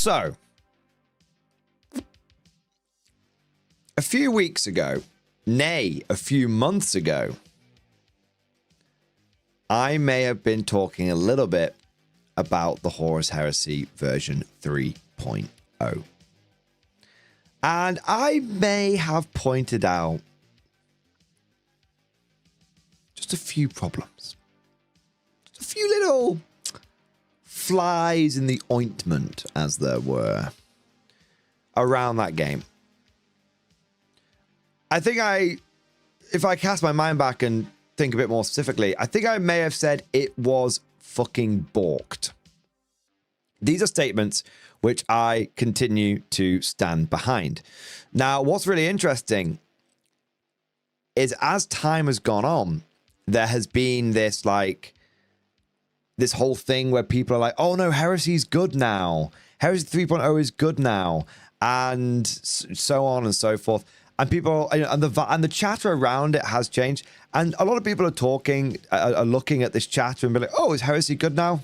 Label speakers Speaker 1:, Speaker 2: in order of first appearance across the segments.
Speaker 1: So, a few weeks ago, nay, a few months ago, I may have been talking a little bit about the Horus Heresy version 3.0. And I may have pointed out just a few problems. Just a few little flies in the ointment, as there were, around that game. I think if I cast my mind back and think a bit more specifically, I think I may have said it was fucking borked. These are statements which I continue to stand behind. Now, what's really interesting is as time has gone on, there has been this whole thing where people are like, oh no, Heresy's good now. Heresy 3.0 is good now. And so on and so forth. And people, and the chatter around it has changed. And a lot of people are looking at this chatter and be like, oh, is Heresy good now?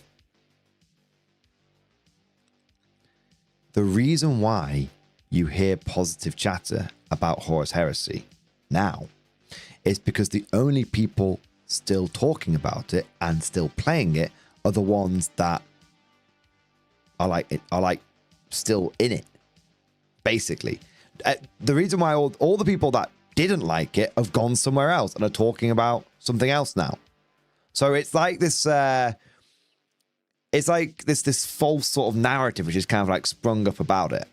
Speaker 1: The reason why you hear positive chatter about Horus Heresy now is because the only people still talking about it and still playing it are the ones that are still in it, basically. The reason why all the people that didn't like it have gone somewhere else and are talking about something else now. So it's like this this false sort of narrative which is kind of like sprung up about it.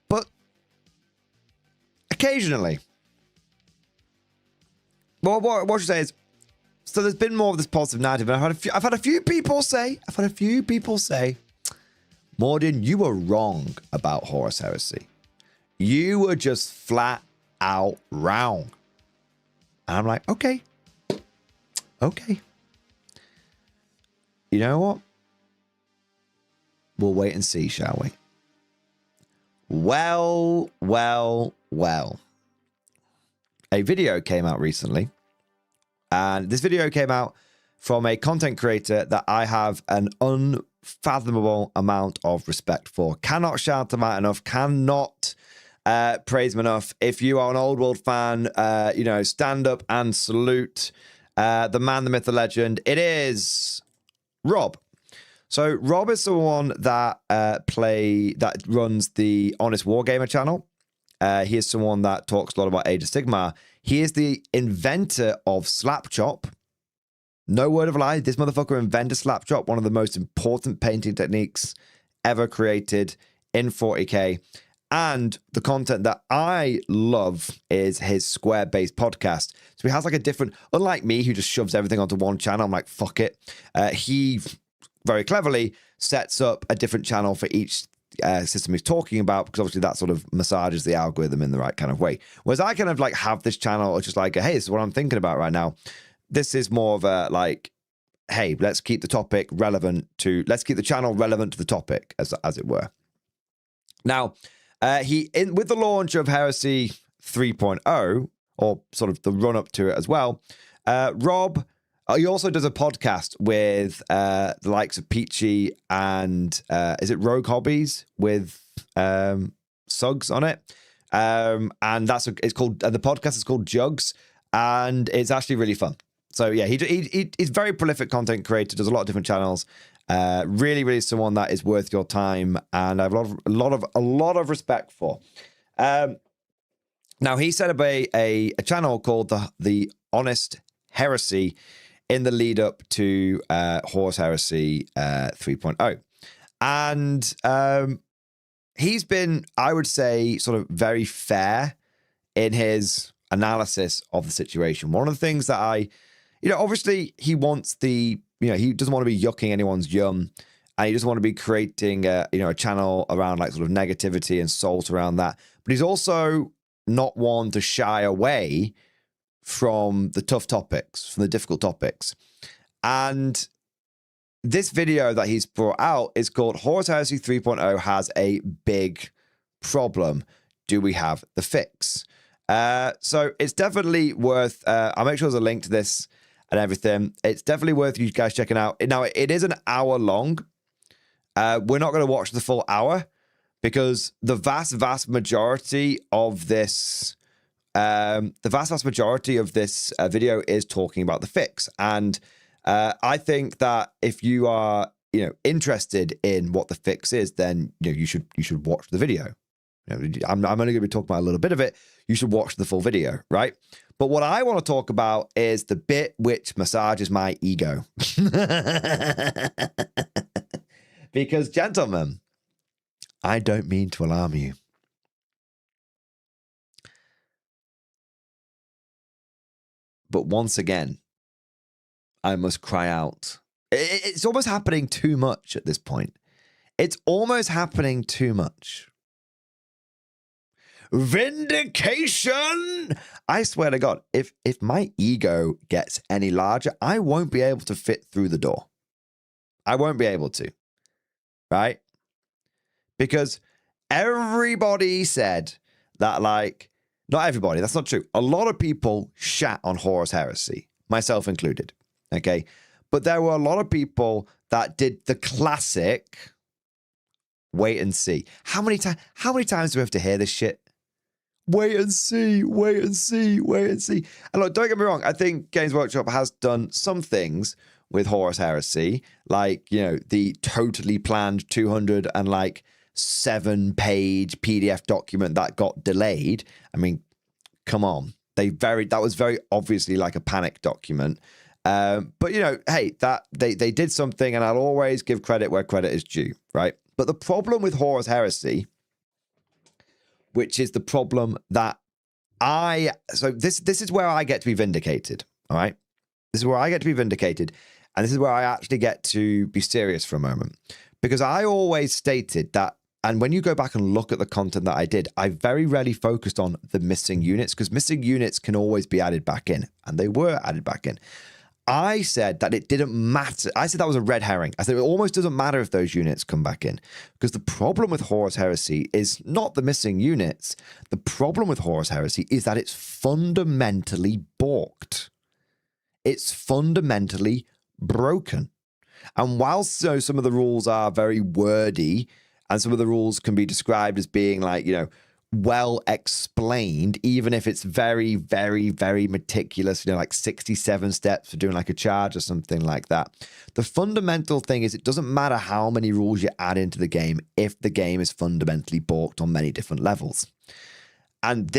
Speaker 1: But occasionally, well, what I should say is, so there's been more of this positive narrative, and I've had a few people say, Mordian, you were wrong about Horus Heresy. You were just flat out wrong. And I'm like, okay. You know what? We'll wait and see, shall we? Well. A video came out recently. And this video came out from a content creator that I have an unfathomable amount of respect for. Cannot shout him out enough. Cannot praise him enough. If you are an Old World fan, stand up and salute the man, the myth, the legend. It is Rob. So Rob is someone that runs the Honest Wargamer channel. He is someone that talks a lot about Age of Sigmar. He is the inventor of Slapchop. No word of a lie, this motherfucker invented Slapchop, one of the most important painting techniques ever created in 40k. And the content that I love is his square-based podcast. So he has like a different, unlike me, who just shoves everything onto one channel. I'm like, fuck it. He very cleverly sets up a different channel for each system he's talking about, because obviously that sort of massages the algorithm in the right kind of way. Whereas I kind of like have this channel just like, hey, this is what I'm thinking about right now. This is more of a like, hey, let's keep the topic relevant to, let's keep the channel relevant to the topic, as it were. Now, with the launch of Heresy 3.0, or sort of the run up to it as well, Rob, he also does a podcast with the likes of Peachy and is it Rogue Hobbies with Suggs on it, and the podcast is called Jugs, and it's actually really fun. So yeah, he's very prolific content creator, does a lot of different channels. Really someone that is worth your time, and I have a lot of respect for. Now he set up a channel called the Honest Heresy in the lead up to Horus Heresy 3.0. And he's been, I would say, sort of very fair in his analysis of the situation. One of the things that obviously he wants he doesn't want to be yucking anyone's yum, and he doesn't want to be creating a channel around like sort of negativity and salt around that. But he's also not one to shy away from the tough topics, from the difficult topics. And this video that he's brought out is called Horus Heresy 3.0 has a big problem. Do we have the fix? So it's definitely worth, I'll make sure there's a link to this and everything. It's definitely worth you guys checking out. Now, it is an hour long. We're not going to watch the full hour because the vast majority of this, video is talking about the fix. And I think that if you are, interested in what the fix is, then you should watch the video. I'm only going to be talking about a little bit of it. You should watch the full video, right? But what I want to talk about is the bit which massages my ego. Because, gentlemen, I don't mean to alarm you. But once again, I must cry out. It's almost happening too much at this point. It's almost happening too much. Vindication! I swear to God, if my ego gets any larger, I won't be able to fit through the door. I won't be able to. Right? Because everybody said that, like, not everybody, that's not true. A lot of people shat on Horus Heresy, myself included. Okay? But there were a lot of people that did the classic wait and see. How many times do we have to hear this shit? Wait and see, wait and see, wait and see. And look, don't get me wrong, I think Games Workshop has done some things with Horus Heresy, like, the totally planned 207-page PDF document that got delayed. I mean, come on. That was very obviously like a panic document. But hey, that they did something, and I'll always give credit where credit is due, right? But the problem with Horus Heresy, which is the problem that this is where I get to be vindicated, all right? This is where I get to be vindicated, and this is where I actually get to be serious for a moment. Because I always stated that, and when you go back and look at the content that I did, I very rarely focused on the missing units, because missing units can always be added back in, and they were added back in. I said that it didn't matter. I said that was a red herring. I said it almost doesn't matter if those units come back in, because the problem with Horus Heresy is not the missing units. The problem with Horus Heresy is that it's fundamentally balked. It's fundamentally broken. And whilst some of the rules are very wordy, and some of the rules can be described as being like, well explained, even if it's very, very, very meticulous, like 67 steps for doing like a charge or something like that. The fundamental thing is it doesn't matter how many rules you add into the game if the game is fundamentally balked on many different levels. And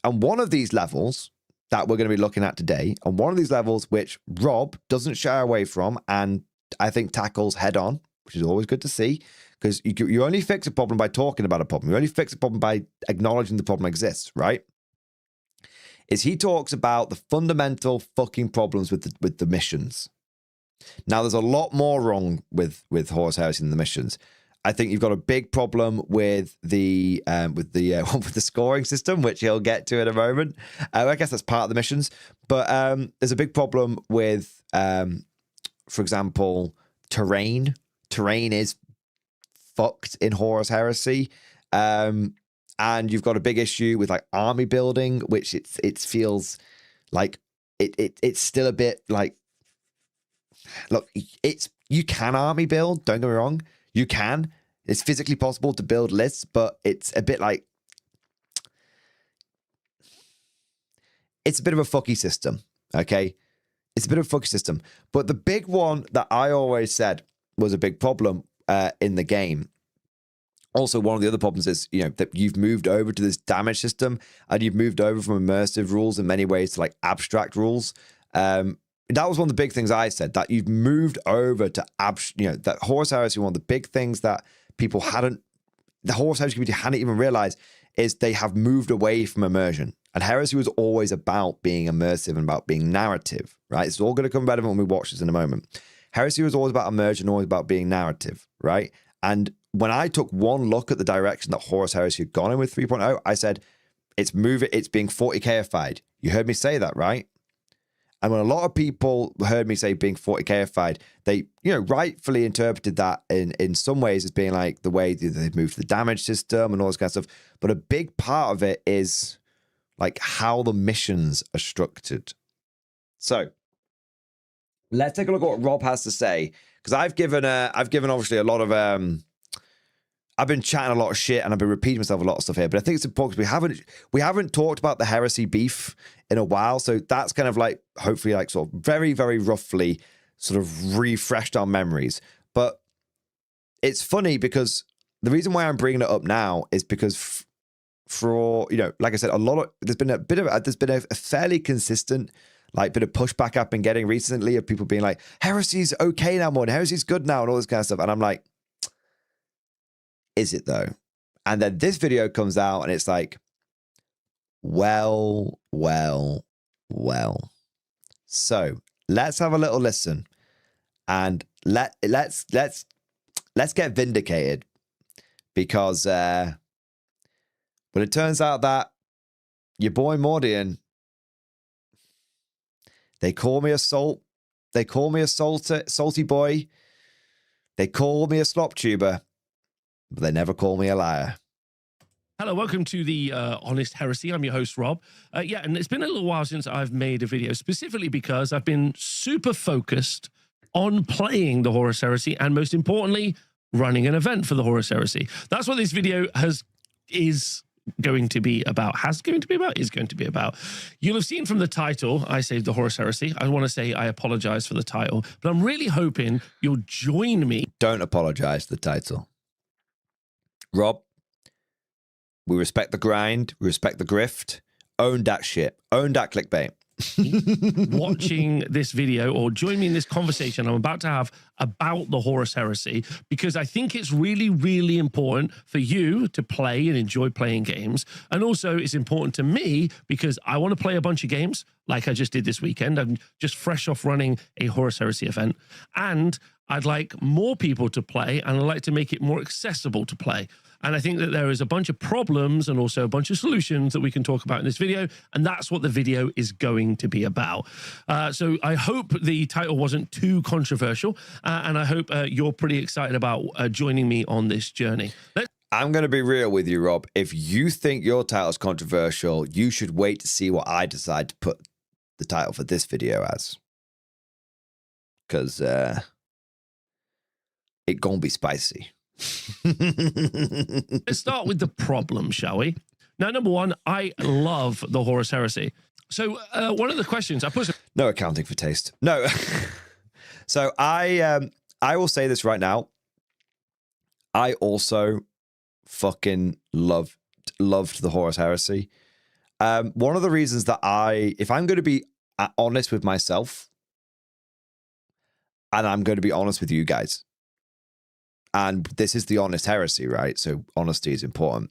Speaker 1: one of these levels that we're going to be looking at today, and one of these levels which Rob doesn't shy away from, and I think tackles head on, which is always good to see. Because you only fix a problem by talking about a problem. You only fix a problem by acknowledging the problem exists, right? Is he talks about the fundamental fucking problems with the missions. Now, there's a lot more wrong with Horus Heresy than the missions. I think you've got a big problem with the scoring system, which he'll get to in a moment. I guess that's part of the missions. But there's a big problem with, for example, terrain. Terrain is fucked in Horus Heresy, and you've got a big issue with like army building, which it feels like it's still a bit like, look, you can army build, don't get me wrong, it's physically possible to build lists, but it's a bit like, it's a bit of a fucky system, okay? It's a bit of a fucky system. But the big one that I always said was a big problem in the game. Also, one of the other problems is, that you've moved over to this damage system, and you've moved over from immersive rules in many ways to like abstract rules. That was one of the big things I said, that you've moved over to that Horus Heresy, one of the big things that the Horus Heresy community hadn't even realized is they have moved away from immersion. And Heresy was always about being immersive and about being narrative, right? It's all going to come relevant when we watch this in a moment. Heresy was always about immersion, always about being narrative, right? And when I took one look at the direction that Horus Heresy had gone in with 3.0, I said, it's being 40Kified. You heard me say that, right? And when a lot of people heard me say being 40Kified, they, rightfully interpreted that in some ways as being like the way they've moved to the damage system and all this kind of stuff. But a big part of it is like how the missions are structured. So let's take a look at what Rob has to say, because I've given obviously a lot of I've been chatting a lot of shit and I've been repeating myself a lot of stuff here, but I think it's important because we haven't talked about the Heresy beef in a while. So that's kind of like, hopefully like sort of very, very roughly sort of refreshed our memories. But it's funny because the reason why I'm bringing it up now is because for, you know, like I said, there's been a fairly consistent like bit of pushback I've been getting recently of people being like, Heresy's okay now, Mordian, Heresy's good now, and all this kind of stuff. And I'm like, is it though? And then this video comes out and it's like, well. So let's have a little listen and let's get vindicated because well, it turns out that your boy Mordian, they call me a salty boy. They call me a slop tuber, but they never call me a liar.
Speaker 2: Hello, welcome to the Honest Heresy. I'm your host, Rob. Yeah, and it's been a little while since I've made a video, specifically because I've been super focused on playing the Horus Heresy and, most importantly, running an event for the Horus Heresy. That's what this video is going to be about. You'll have seen from the title, I saved the Horus Heresy. I want to say I apologize for the title, but I'm really hoping you'll join me.
Speaker 1: Don't apologize for the title. Rob, we respect the grind. We respect the grift. Own that shit. Own that clickbait.
Speaker 2: Watching this video or join me in this conversation I'm about to have about the Horus Heresy, because I think it's really, really important for you to play and enjoy playing games. And also it's important to me because I want to play a bunch of games like I just did this weekend. I'm just fresh off running a Horus Heresy event, and I'd like more people to play, and I'd like to make it more accessible to play. And I think that there is a bunch of problems and also a bunch of solutions that we can talk about in this video. And that's what the video is going to be about. So I hope the title wasn't too controversial. And I hope you're pretty excited about joining me on this journey.
Speaker 1: I'm going to be real with you, Rob. If you think your title's controversial, you should wait to see what I decide to put the title for this video as. Because it gonna be spicy.
Speaker 2: Let's start with the problem, shall we? Now, number one, I love the Horus Heresy. So one of the questions I put...
Speaker 1: No accounting for taste. No. So I will say this right now. I also fucking loved the Horus Heresy. One of the reasons that if I'm going to be honest with myself, and I'm going to be honest with you guys, and this is the Honest Heresy, right? So honesty is important.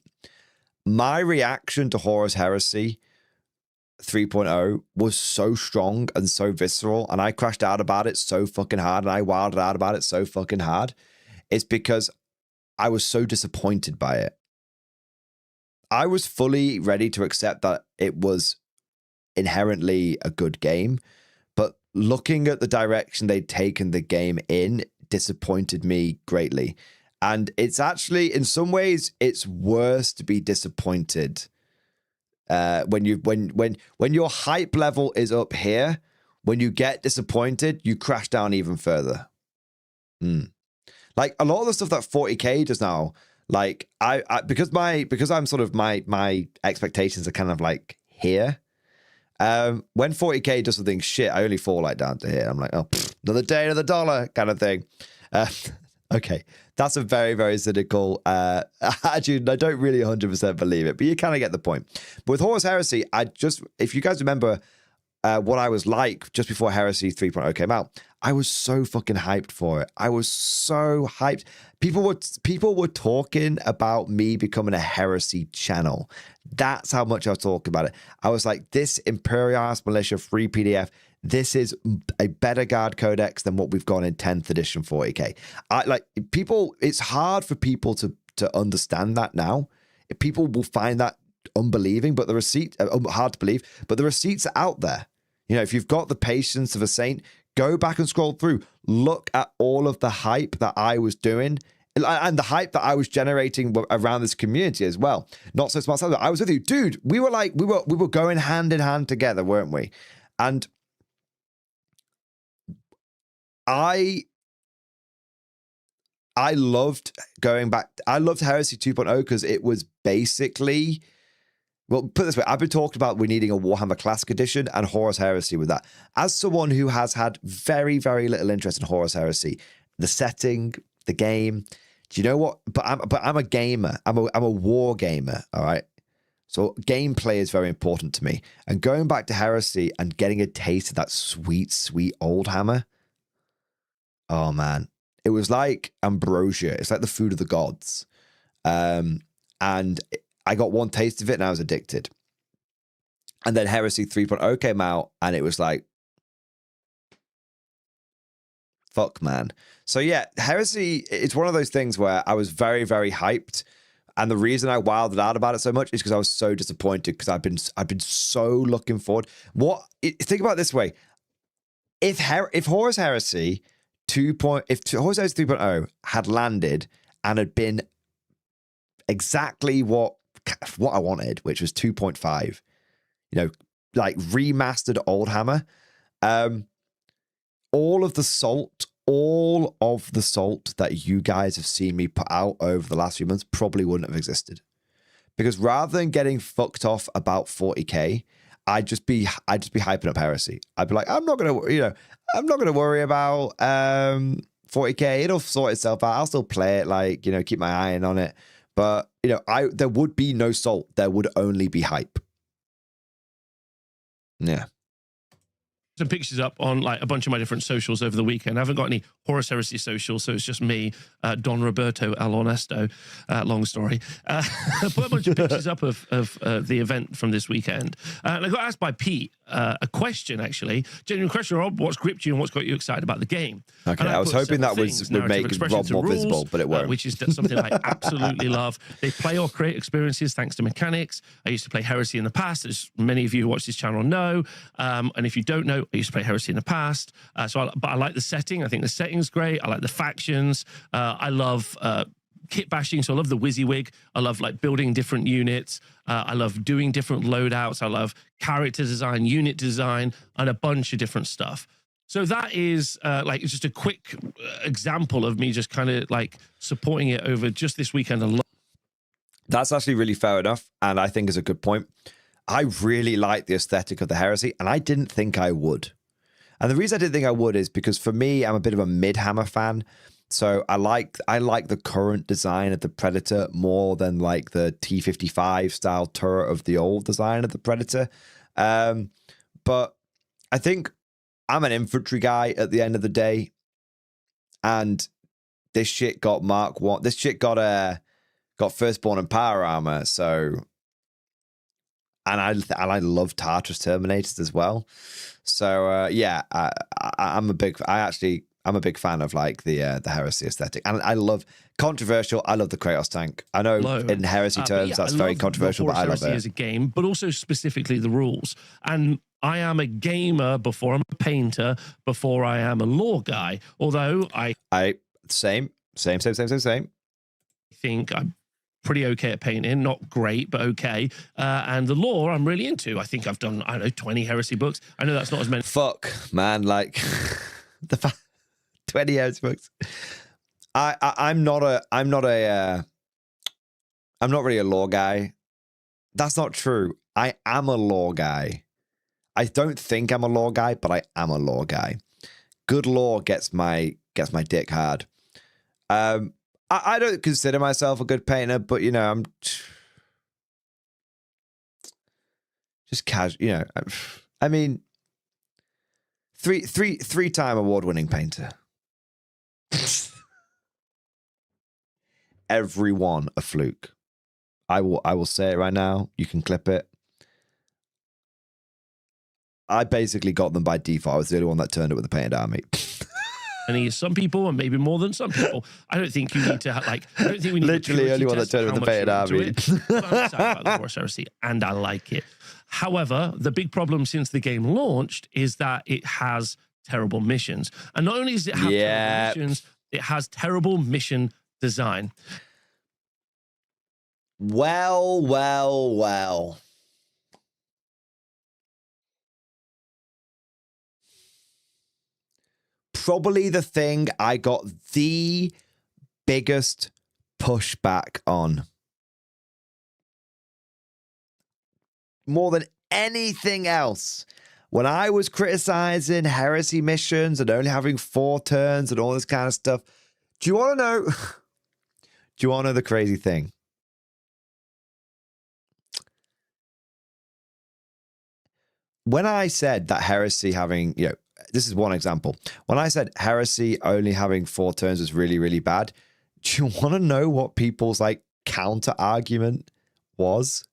Speaker 1: My reaction to Horus Heresy 3.0 was so strong and so visceral, and I crashed out about it so fucking hard, and I wilded out about it so fucking hard. It's because I was so disappointed by it. I was fully ready to accept that it was inherently a good game, but looking at the direction they'd taken the game in disappointed me greatly. And it's actually, in some ways, it's worse to be disappointed when your hype level is up here. When you get disappointed, you crash down even further. Like a lot of the stuff that 40K does now, like because I'm sort of my expectations are kind of like here. When 40K does something shit, I only fall like down to here. I'm like, oh, another day, another dollar kind of thing. Okay, that's a very, very cynical attitude. I don't really 100% believe it, but you kind of get the point. But with Horus Heresy, if you guys remember what I was like just before Heresy 3.0 came out, I was so fucking hyped for it. I was so hyped. People were talking about me becoming a Heresy channel. That's how much I was talking about it. I was like, this Imperialist Militia free PDF, this is a better guard codex than what we've got in 10th edition 40K. It's hard for people to understand that now. People will find that unbelieving, but the receipt hard to believe, but the receipts are out there. You know, if you've got the patience of a saint, go back and scroll through, look at all of the hype that I was doing and the hype that I was generating around this community as well. Not so smart. I was with you, dude. We were going hand in hand together, weren't we? And I I loved going back. I loved Heresy 2.0 because it was basically, well, put it this way, I've been talking about we needing a Warhammer Classic Edition and Horus Heresy with that. As someone who has had very, very little interest in Horus Heresy, the setting, the game, do you know what? But I'm a gamer. I'm a war gamer, all right? So gameplay is very important to me. And going back to Heresy and getting a taste of that sweet, sweet old hammer, oh man. It was like ambrosia. It's like the food of the gods. And I got one taste of it and I was addicted. And then Heresy 3.0 came out and it was like, fuck, man. So yeah, Heresy, it's one of those things where I was very, very hyped. And the reason I wilded out about it so much is because I was so disappointed because I've been so looking forward. Think about it this way. If Horus Heresy if Horus Heresy 3.0 had landed and had been exactly what I wanted, which was 2.5, like remastered old hammer, all of the salt that you guys have seen me put out over the last few months probably wouldn't have existed. Because rather than getting fucked off about 40k, I'd just be hyping up Heresy. I'd be like, I'm not gonna worry about 40k. It'll sort itself out. I'll still play it, keep my eye on it. But there would be no salt. There would only be hype. Yeah.
Speaker 2: Some pictures up on like a bunch of my different socials over the weekend. I haven't got any Horus Heresy socials, so it's just me, Don Roberto Al Honesto. Long story. Put a bunch of pictures up of the event from this weekend. And I got asked by Pete a question, actually. Genuine question, Rob, what's gripped you and what's got you excited about the game?
Speaker 1: Okay, I was hoping that would make Rob more visible, but it won't.
Speaker 2: Which is something I absolutely love. They play or create experiences thanks to mechanics. I used to play Heresy in the past, as many of you who watch this channel know. And if you don't know, I used to play Heresy in the past. But I like the setting. I think the setting's great. I like the factions. I love kit bashing, so I love the WYSIWYG. I love like building different units. I love doing different loadouts. I love character design, unit design, and a bunch of different stuff. So that is like just a quick example of me just kind of like supporting it over just this weekend alone.
Speaker 1: That's actually really fair enough, and I think is a good point. I really like the aesthetic of the Heresy, and I didn't think I would. And the reason I didn't think I would is because for me, I'm a bit of a mid-hammer fan. So I like the current design of the Predator more than like the T-55 style turret of the old design of the Predator. But I think I'm an infantry guy at the end of the day. And this shit got Mark 1. This shit got Firstborn and Power Armor. So... And I love Tartarus Terminators as well. So yeah, I'm a big fan of like the Heresy aesthetic, and I love controversial. I love the Kratos tank. I know in Heresy terms that's very controversial, but I love it
Speaker 2: as a game, but also specifically the rules. And I am a gamer before I'm a painter, before I am a lore guy. Although I
Speaker 1: same.
Speaker 2: think I'm pretty okay at painting, not great, but okay. And the lore I'm really into. I think I've done, I don't know, 20 Heresy books. I know that's not as many.
Speaker 1: Fuck, man, like 20 Heresy books. I'm not really a lore guy. That's not true. I am a lore guy. I don't think I'm a lore guy, but I am a lore guy. Good lore gets my dick hard. I don't consider myself a good painter, but I'm just casual. I mean, three-time award-winning painter. Everyone a fluke. I will say it right now. You can clip it. I basically got them by default. I was the only one that turned it with a painted army.
Speaker 2: And some people, and maybe more than some people. I don't think you need to I don't think we need
Speaker 1: literally only one that turned it with a painted army.
Speaker 2: I'm excited about the Horus Heresy, and I like it. However, the big problem since the game launched is that it has terrible missions, and not only does it have terrible missions, it has terrible mission design.
Speaker 1: Well. Probably the thing I got the biggest pushback on. More than anything else. When I was criticizing heresy missions and only having 4 turns and all this kind of stuff, do you want to know? Do you want to know the crazy thing? When I said that heresy having, this is one example. When I said heresy only having 4 turns was really, really bad, do you want to know what people's like counter argument was?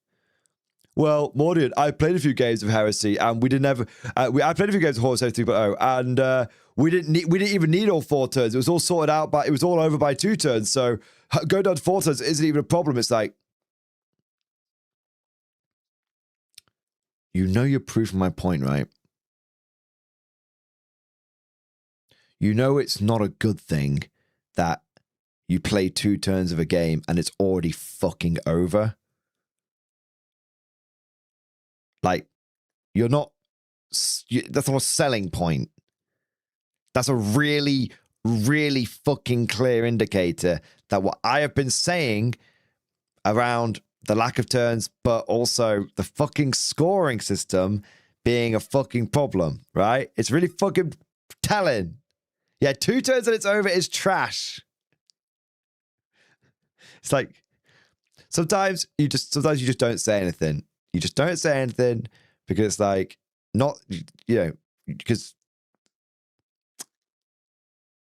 Speaker 1: Well, Mordian, I played a few games of Heresy, and we didn't have. I played a few games of Horus 3.0, and we didn't even need all 4 turns. It was all sorted out, but it was all over by 2 turns. So go down to 4 turns isn't even a problem. It's like, you're proving my point, right? You know it's not a good thing that you play 2 turns of a game and it's already fucking over. Like, that's not a selling point. That's a really, really fucking clear indicator that what I have been saying around the lack of turns, but also the fucking scoring system being a fucking problem, right? It's really fucking telling. Yeah, 2 turns and it's over is trash. It's like, sometimes you just don't say anything. You just don't say anything because it's like, not, because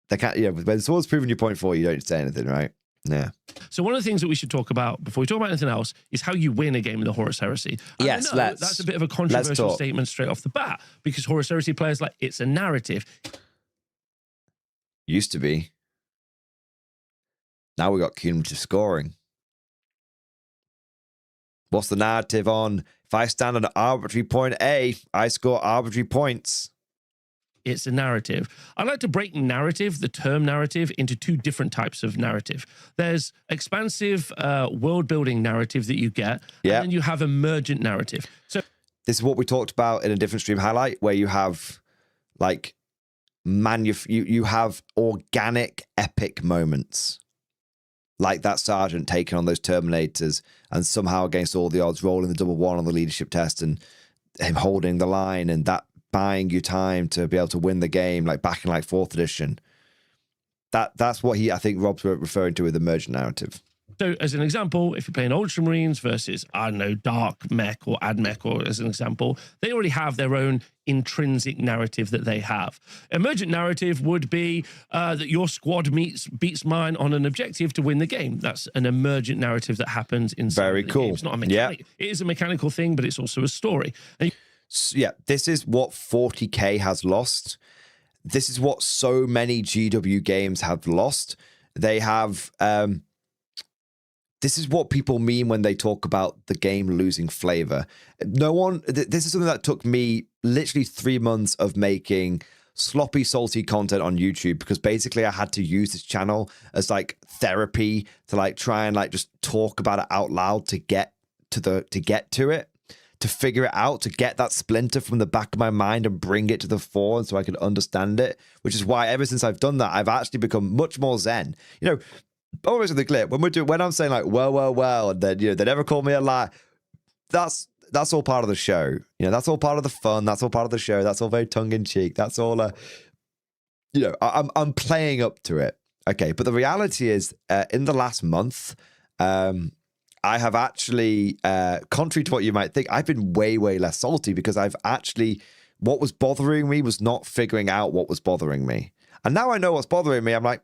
Speaker 1: they can't, when someone's proving your point for you, don't say anything, right? Yeah.
Speaker 2: So one of the things that we should talk about before we talk about anything else is how you win a game in the Horus Heresy. And
Speaker 1: yes,
Speaker 2: that's a bit of a controversial statement straight off the bat, because Horus Heresy players like, it's a narrative.
Speaker 1: Used to be. Now we got cumulative scoring. What's the narrative on, if I stand on an arbitrary point A, I score arbitrary points?
Speaker 2: It's a narrative. I like to break narrative, the term narrative, into 2 different types of narrative. There's expansive world-building narrative that you get, and then you have emergent narrative. So
Speaker 1: this is what we talked about in a different stream highlight, where you have like you have organic epic moments. Like that sergeant taking on those Terminators and somehow against all the odds rolling the double 1 on the leadership test and him holding the line and that buying you time to be able to win the game, like back in like 4th edition. That's what I think Rob's referring to with emergent narrative.
Speaker 2: So as an example, if you're playing Ultramarines versus, I don't know, Dark Mech or AdMech, or as an example, they already have their own intrinsic narrative that they have. Emergent narrative would be that your squad beats mine on an objective to win the game. That's an emergent narrative that happens in
Speaker 1: very cool.
Speaker 2: Game. It's not a mechanic. Yeah. It is a mechanical thing, but it's also a story.
Speaker 1: Yeah, this is what 40K has lost. This is what so many GW games have lost. They have... this is what people mean when they talk about the game losing flavor. This is something that took me literally 3 months of making sloppy, salty content on YouTube, because basically I had to use this channel as like therapy to like try and like just talk about it out loud to get to it, to figure it out, to get that splinter from the back of my mind and bring it to the fore, and so I could understand it, which is why ever since I've done that, I've actually become much more zen. Always with the clip, when I'm saying like, well, and then, they never call me a liar. That's all part of the show. That's all part of the fun. That's all part of the show. That's all very tongue in cheek. That's all, I'm playing up to it. Okay. But the reality is, in the last month, I have actually, contrary to what you might think, I've been way, way less salty, because what was bothering me was not figuring out what was bothering me. And now I know what's bothering me. I'm like,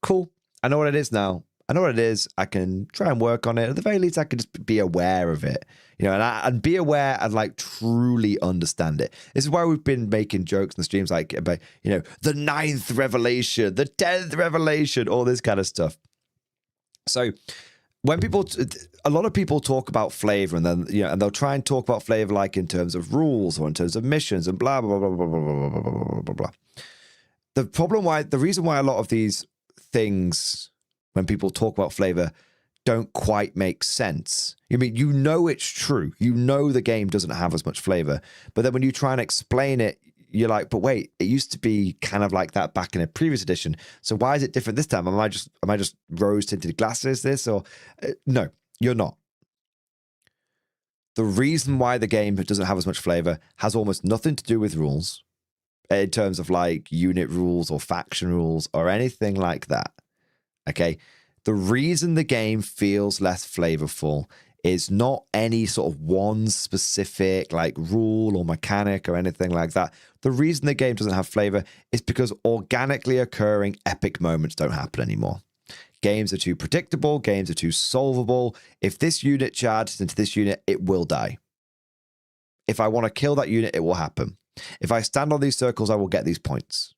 Speaker 1: cool. I know what it is now. I know what it is. I can try and work on it. At the very least, I can just be aware of it, and be aware and like truly understand it. This is why we've been making jokes in the streams like about, the 9th revelation, the 10th revelation, all this kind of stuff. So when a lot of people talk about flavor, and then, and they'll try and talk about flavor like in terms of rules or in terms of missions and blah, blah, blah, blah, blah, blah, blah, blah, blah, blah. The reason why a lot of these things, when people talk about flavor, don't quite make sense. It's true. The game doesn't have as much flavor, but then when you try and explain it, you're like, but wait, it used to be kind of like that back in a previous edition. So why is it different this time? Am I just rose tinted glasses this or no, you're not. The reason why the game doesn't have as much flavor has almost nothing to do with rules in terms of like unit rules or faction rules or anything like that. Okay. The reason the game feels less flavorful is not any sort of one specific like rule or mechanic or anything like that. The reason the game doesn't have flavor is because organically occurring epic moments don't happen anymore. Games are too predictable. Games are too solvable. If this unit charges into this unit, it will die. If I want to kill that unit, it will happen. If I stand on these circles, I will get these points.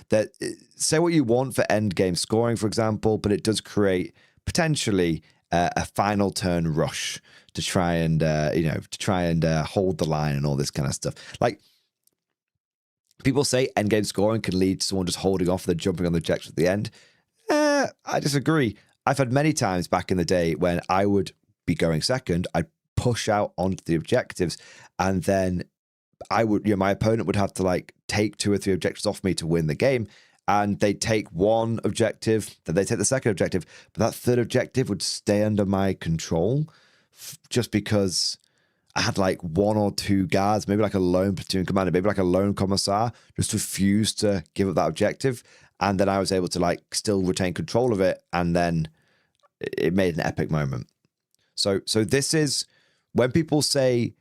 Speaker 1: That say what you want for end game scoring, for example, but it does create potentially a final turn rush to try and hold the line and all this kind of stuff. Like people say end game scoring can lead to someone just holding off, then jumping on the objective at the end. I disagree. I've had many times back in the day when I would be going second, I'd push out onto the objectives, and then I would, my opponent would have to like take 2 or 3 objectives off me to win the game. And they'd take one objective, then they take the second objective, but that third objective would stay under my control just because I had like 1 or 2 guards, maybe like a lone platoon commander, maybe like a lone commissar, just refused to give up that objective. And then I was able to like still retain control of it. And then it made an epic moment. So this is when people say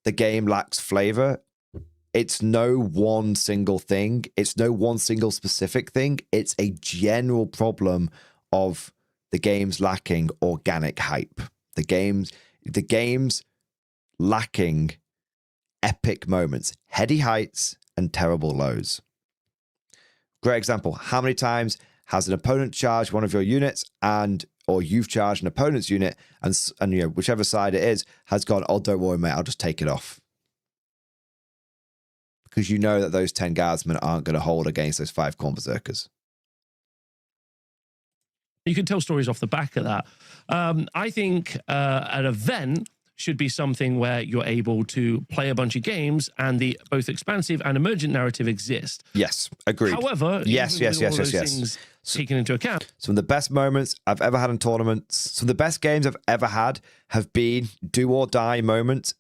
Speaker 1: the game lacks flavor, it's no one single thing. It's no one single specific thing. It's a general problem of the game's lacking organic hype. The game's lacking epic moments, heady heights and terrible lows. Great example. How many times has an opponent charged one of your units or you've charged an opponent's unit and whichever side it is has gone, oh, don't worry, mate, I'll just take it off. Because you know that those 10 guardsmen aren't going to hold against those 5 Khorne berserkers.
Speaker 2: You can tell stories off the back of that. I think an event should be something where you're able to play a bunch of games and the both expansive and emergent narrative exist.
Speaker 1: Yes, agreed.
Speaker 2: However,
Speaker 1: yes.
Speaker 2: Things taken into account.
Speaker 1: Some of the best moments I've ever had in tournaments, some of the best games I've ever had have been do or die moments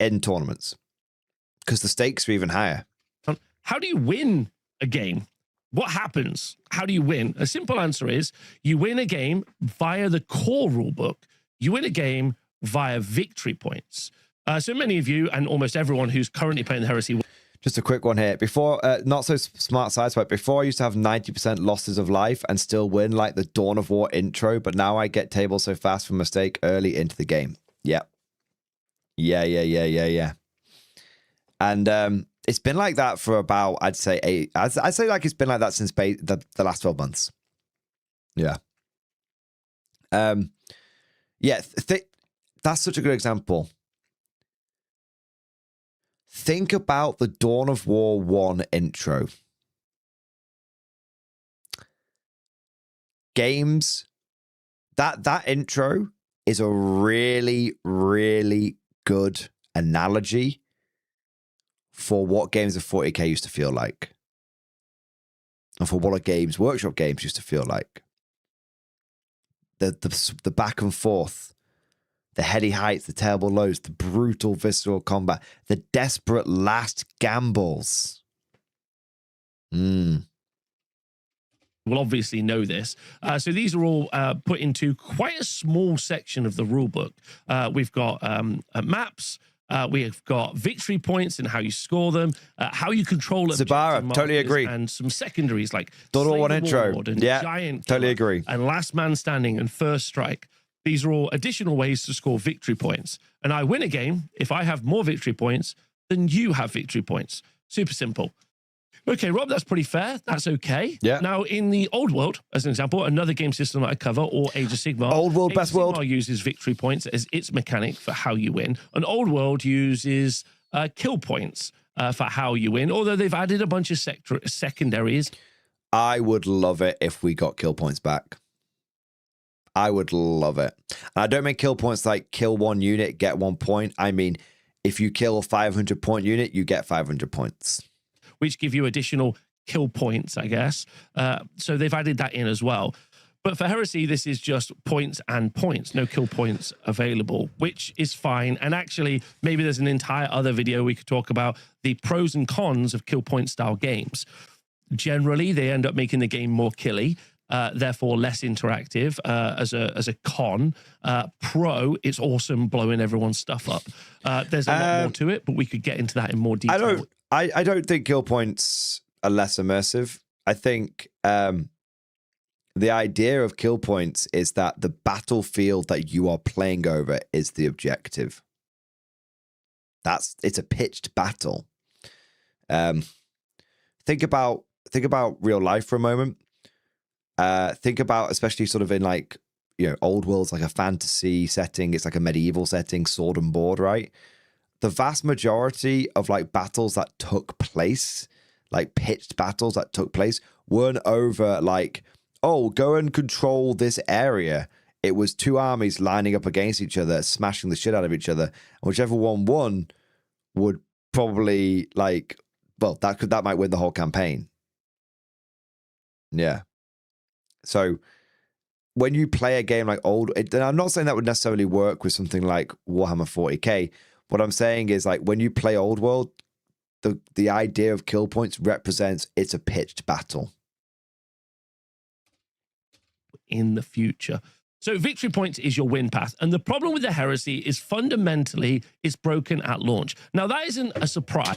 Speaker 1: in tournaments because the stakes are even higher.
Speaker 2: How do you win a game? What happens? How do you win? A simple answer is you win a game via the core rulebook. You win a game via victory points. So many of you and almost everyone who's currently playing the Heresy.
Speaker 1: Just a quick one here. Before, not so smart sideswipe. Before I used to have 90% losses of life and still win like the Dawn of War intro, but now I get tables so fast from mistake early into the game. Yep. Yeah. And it's been like that for about, I'd say like it's been like that since the last 12 months. Yeah. That's such a good example. Think about the Dawn of War 1 intro. Games, that intro is a really, really good analogy for what games of 40k used to feel like. And for what a Games Workshop games used to feel like. The back and forth. The heady heights, the terrible lows, the brutal visceral combat, the desperate last gambles.
Speaker 2: Will obviously know this. So these are all put into quite a small section of the rulebook. We've got maps. We've got victory points and how you score them, how you control
Speaker 1: Zabara, totally agree.
Speaker 2: And some secondaries like
Speaker 1: Dawn of War intro.
Speaker 2: Yeah, Giant
Speaker 1: totally
Speaker 2: Killer,
Speaker 1: agree.
Speaker 2: And Last Man Standing and First Strike. These are all additional ways to score victory points. And I win a game if I have more victory points than you have victory points. Super simple. Okay, Rob, that's pretty fair. That's okay.
Speaker 1: Yeah.
Speaker 2: Now, in the Old World, as an example, another game system that I cover, or Age of Sigmar.
Speaker 1: Old World, best world.
Speaker 2: Sigmar uses victory points as its mechanic for how you win. And Old World uses kill points for how you win, although they've added a bunch of secondaries.
Speaker 1: I would love it if we got kill points back. I would love it. And I don't mean kill points like kill 1 unit, get 1 point. I mean, if you kill a 500 point unit, you get 500 points.
Speaker 2: which give you additional kill points, I guess. So they've added that in as well. But for Heresy, this is just points and points, no kill points available, which is fine. And actually, maybe there's an entire other video we could talk about the pros and cons of kill point style games. Generally, they end up making the game more killy, therefore less interactive as a con. Pro, it's awesome blowing everyone's stuff up. There's a lot more to it, but we could get into that in more detail.
Speaker 1: I don't think kill points are less immersive. I think the idea of kill points is that the battlefield that you are playing over is the objective. It's a pitched battle. Think about real life for a moment. Think about, especially sort of in like, old worlds, like a fantasy setting. It's like a medieval setting, sword and board, right? The vast majority of like battles that took place, like pitched battles that took place, weren't over like, oh, go and control this area. It was two armies lining up against each other, smashing the shit out of each other. And whichever one won would probably like, well, that might win the whole campaign. Yeah. So when you play a game like and I'm not saying that would necessarily work with something like Warhammer 40k. What I'm saying is like when you play Old World, the idea of kill points represents it's a pitched battle.
Speaker 2: In the future. So victory points is your win path. And the problem with the Heresy is fundamentally it's broken at launch. Now, that isn't a surprise.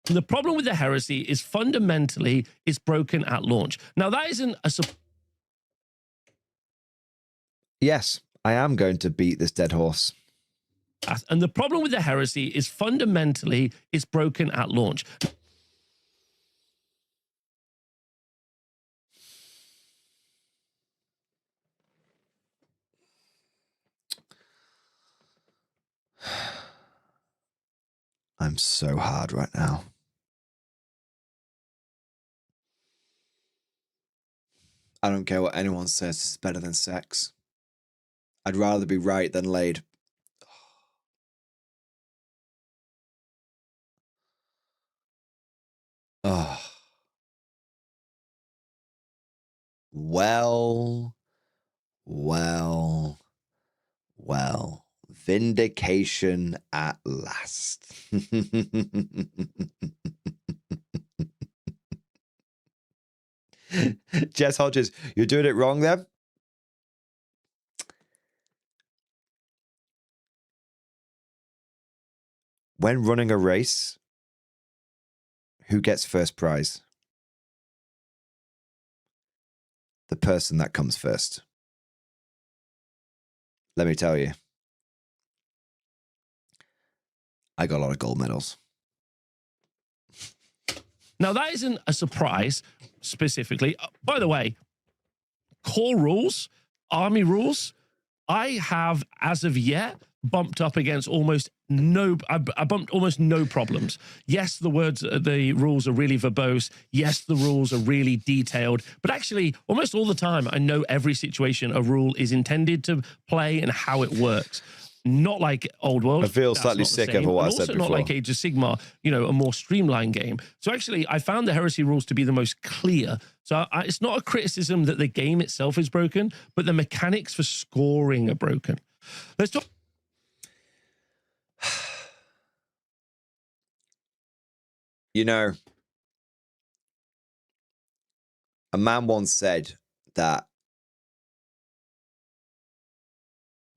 Speaker 2: The problem with the Heresy is fundamentally it's broken at launch. Now, that isn't a surprise.
Speaker 1: Yes, I am going to beat this dead horse.
Speaker 2: And the problem with the Heresy is fundamentally it's broken at launch.
Speaker 1: I'm so hard right now. I don't care what anyone says, it's better than sex. I'd rather be right than laid. Oh. Well. Vindication at last. Jess Hodges, you're doing it wrong there. When running a race, who gets first prize? The person that comes first. Let me tell you, I got a lot of gold medals.
Speaker 2: Now, that isn't a surprise specifically. By the way, core rules, army rules, I have, as of yet, bumped up against almost no, I bumped almost no problems. Yes, the rules are really verbose. Yes, the rules are really detailed. But actually, almost all the time, I know every situation a rule is intended to play and how it works. Not like Old World.
Speaker 1: I feel slightly sick over what I said before.
Speaker 2: Also not like Age of Sigmar, a more streamlined game. So actually, I found the Heresy rules to be the most clear. So it's not a criticism that the game itself is broken, but the mechanics for scoring are broken. Let's talk.
Speaker 1: A man once said that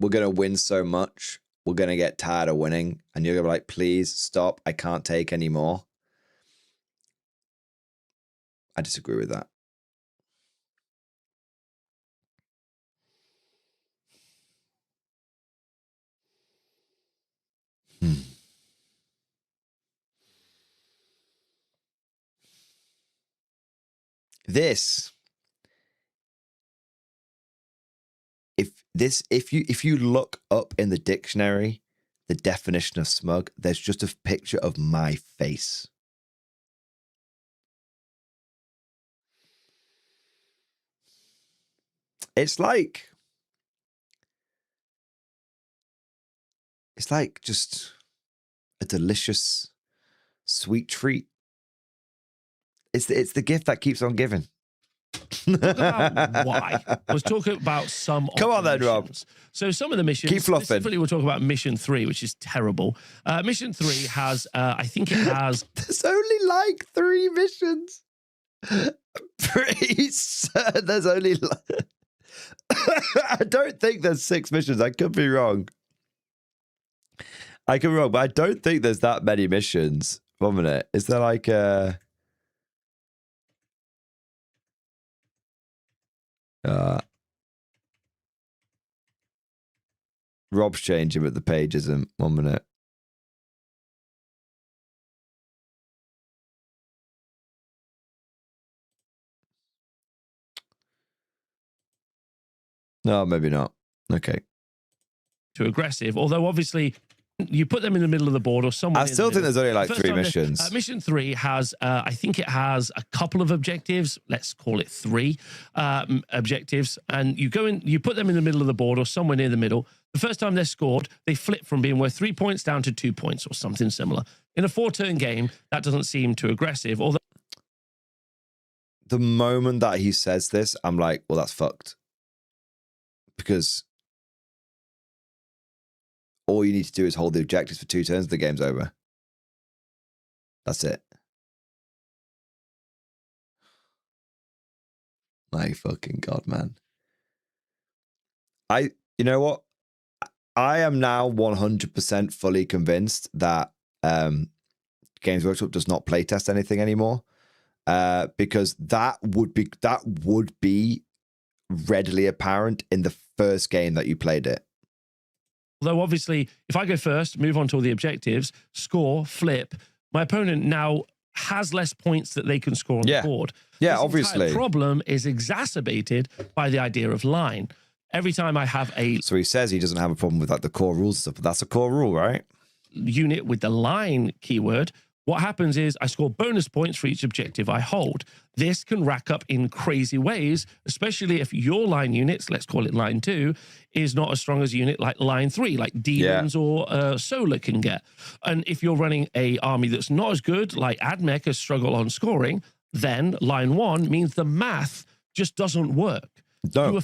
Speaker 1: we're going to win so much, we're going to get tired of winning. And you're going to be like, please stop. I can't take any more. I disagree with that. If you look up in the dictionary the definition of smug, there's just a picture of my face. It's like It's like just a delicious, sweet treat. It's the gift that keeps on giving.
Speaker 2: Talk about why. Let's talk about some of
Speaker 1: Come on
Speaker 2: the
Speaker 1: then, Rob.
Speaker 2: missions. So some of the missions,
Speaker 1: Keep fluffing.
Speaker 2: specifically we'll talk about Mission 3, which is terrible. Mission 3 has, I think it has...
Speaker 1: There's only like 3 missions. Pretty certain there's only... I don't think there's 6 missions. I could be wrong. I could be wrong, but I don't think there's that many missions. 1 minute. Is there like a... Rob's changing, but the page isn't. 1 minute. No, maybe not. Okay.
Speaker 2: Too aggressive, although obviously you put them in the middle of the board or somewhere.
Speaker 1: I still think there's only like 3 missions.
Speaker 2: Mission 3 has, I think it has a couple of objectives. Let's call it 3 objectives. And you go in, you put them in the middle of the board or somewhere near the middle. The first time they're scored, they flip from being worth 3 points down to 2 points or something similar. In a 4-turn game, that doesn't seem too aggressive. Although
Speaker 1: the moment that he says this, I'm like, well, that's fucked. Because all you need to do is hold the objectives for 2 turns, the game's over. That's it. My fucking God, man. You know what? I am now 100% fully convinced that Games Workshop does not playtest anything anymore. Because that would be readily apparent in the first game that you played it.
Speaker 2: Although obviously, if I go first, move on to all the objectives, score, flip, my opponent now has less points that they can score on the board.
Speaker 1: Yeah,
Speaker 2: this
Speaker 1: obviously.
Speaker 2: The problem is exacerbated by the idea of line. Every time I have a...
Speaker 1: So he says he doesn't have a problem with like the core rules and stuff, but that's a core rule, right?
Speaker 2: Unit with the line keyword, what happens is I score bonus points for each objective I hold. This can rack up in crazy ways, especially if your line units, let's call it line 2, is not as strong as a unit like line 3, like demons or solar can get. And if you're running a army that's not as good, like AdMech has struggled on scoring, then line 1 means the math just doesn't work.
Speaker 1: No.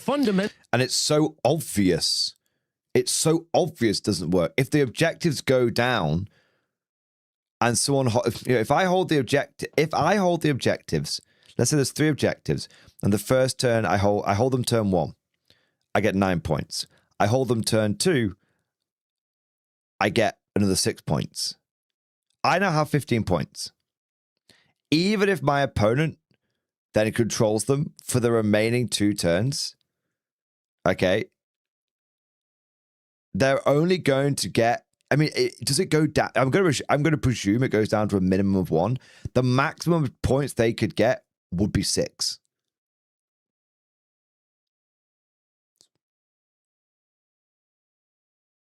Speaker 2: And
Speaker 1: it's so obvious. It's so obvious it doesn't work. If the objectives go down and someone, if I hold the objectives, let's say there's 3 objectives, and the first turn I hold them turn 1, I get 9 points. I hold them turn 2, I get another 6 points. I now have 15 points. Even if my opponent then controls them for the remaining 2 turns, okay, they're only going to get, I mean, does it go down? I'm going to presume it goes down to a minimum of 1. The maximum points they could get would be 6.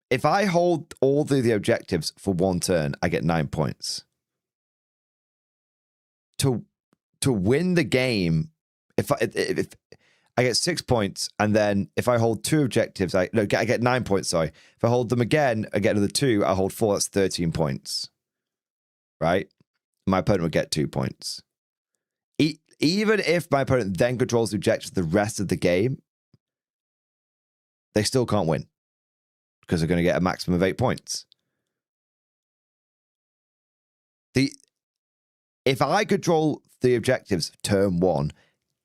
Speaker 1: If I hold all the objectives for 1 turn, I get 9 points. To win the game, if I get 6 points, and then if I hold 2 objectives, I get 9 points, sorry. If I hold them again, I get another 2, I hold 4, that's 13 points. Right? My opponent would get 2 points. Even if my opponent then controls the objectives the rest of the game, they still can't win. Because they're going to get a maximum of 8 points. If I control the objectives turn 1,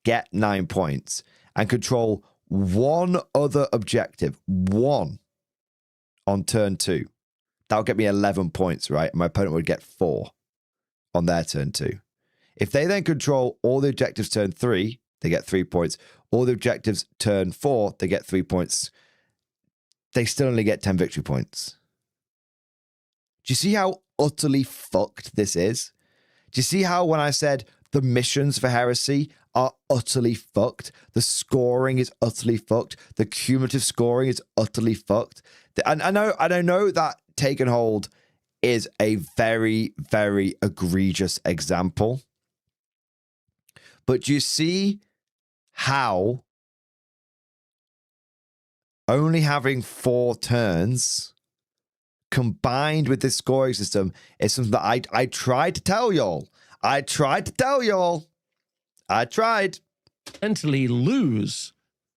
Speaker 1: get 9 points, and control 1 other objective, 1 on turn 2, that would get me 11 points, right? And my opponent would get 4 on their turn 2. If they then control all the objectives turn 3, they get 3 points. All the objectives turn 4, they get 3 points. They still only get 10 victory points. Do you see how utterly fucked this is? Do you see how when I said the missions for Heresy are utterly fucked, the scoring is utterly fucked, the cumulative scoring is utterly fucked? And I know that Take and Hold is a very, very egregious example. But do you see how only having 4 turns combined with this scoring system is something that I tried to tell y'all. I tried.
Speaker 2: Mentally lose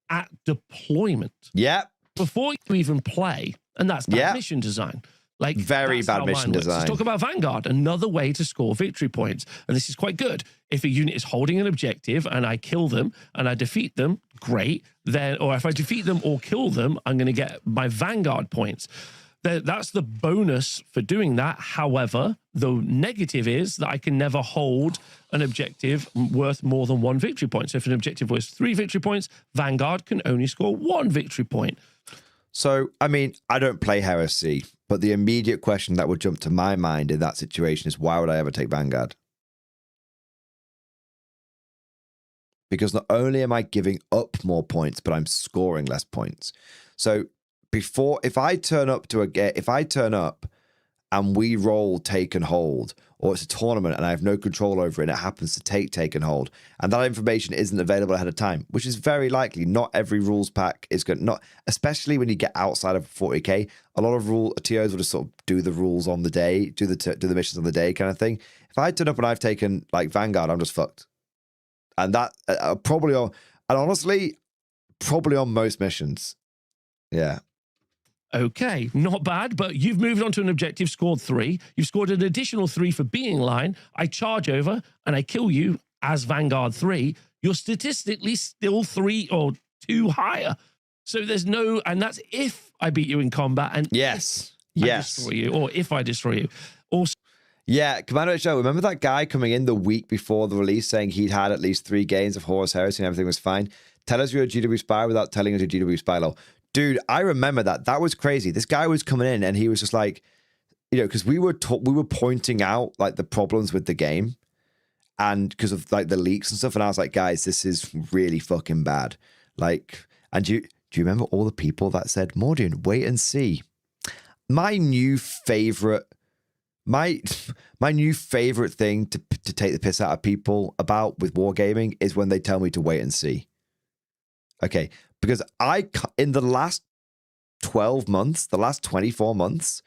Speaker 2: at deployment.
Speaker 1: Yep.
Speaker 2: Before you even play, and that's bad mission design. Like
Speaker 1: very bad mission design.
Speaker 2: Let's talk about Vanguard, another way to score victory points. And this is quite good. If a unit is holding an objective and I kill them and I defeat them, great. Then, or if I defeat them or kill them, I'm going to get my Vanguard points. That's the bonus for doing that. However, the negative is that I can never hold an objective worth more than 1 victory point. So if an objective was 3 victory points, Vanguard can only score 1 victory point.
Speaker 1: So, I mean, I don't play Heresy, but the immediate question that would jump to my mind in that situation is, why would I ever take Vanguard? Because not only am I giving up more points, but I'm scoring less points. So if I turn up and we roll take and hold, or it's a tournament and I have no control over it and it happens to take and hold, and that information isn't available ahead of time, which is very likely. Not every rules pack is going, not especially when you get outside of 40k. A lot of TOs will just sort of do the rules on the day, do the missions on the day kind of thing. If I turn up and I've taken like Vanguard, I'm just fucked. And that honestly, probably on most missions. Yeah.
Speaker 2: Okay, not bad, but you've moved on to an objective, scored 3. You've scored an additional 3 for being line. I charge over and I kill you as Vanguard 3. You're statistically still 3 or 2 higher. So there's no, and that's if I beat you in combat and
Speaker 1: yes,
Speaker 2: I destroy you, or if I destroy you. Also,
Speaker 1: yeah, Commander Show, remember that guy coming in the week before the release saying he'd had at least 3 games of Horus Heresy and everything was fine? Tell us you're a GW spy without telling us you're a GW spy law. Dude, I remember that. That was crazy. This guy was coming in and he was just like, you know, because we were pointing out like the problems with the game and because of like the leaks and stuff. And I was like, guys, this is really fucking bad. Like, and do you remember all the people that said, Mordian, wait and see? My new favorite thing to take the piss out of people about with wargaming is when they tell me to wait and see. Okay, because in the last 12 months, the last 24 months,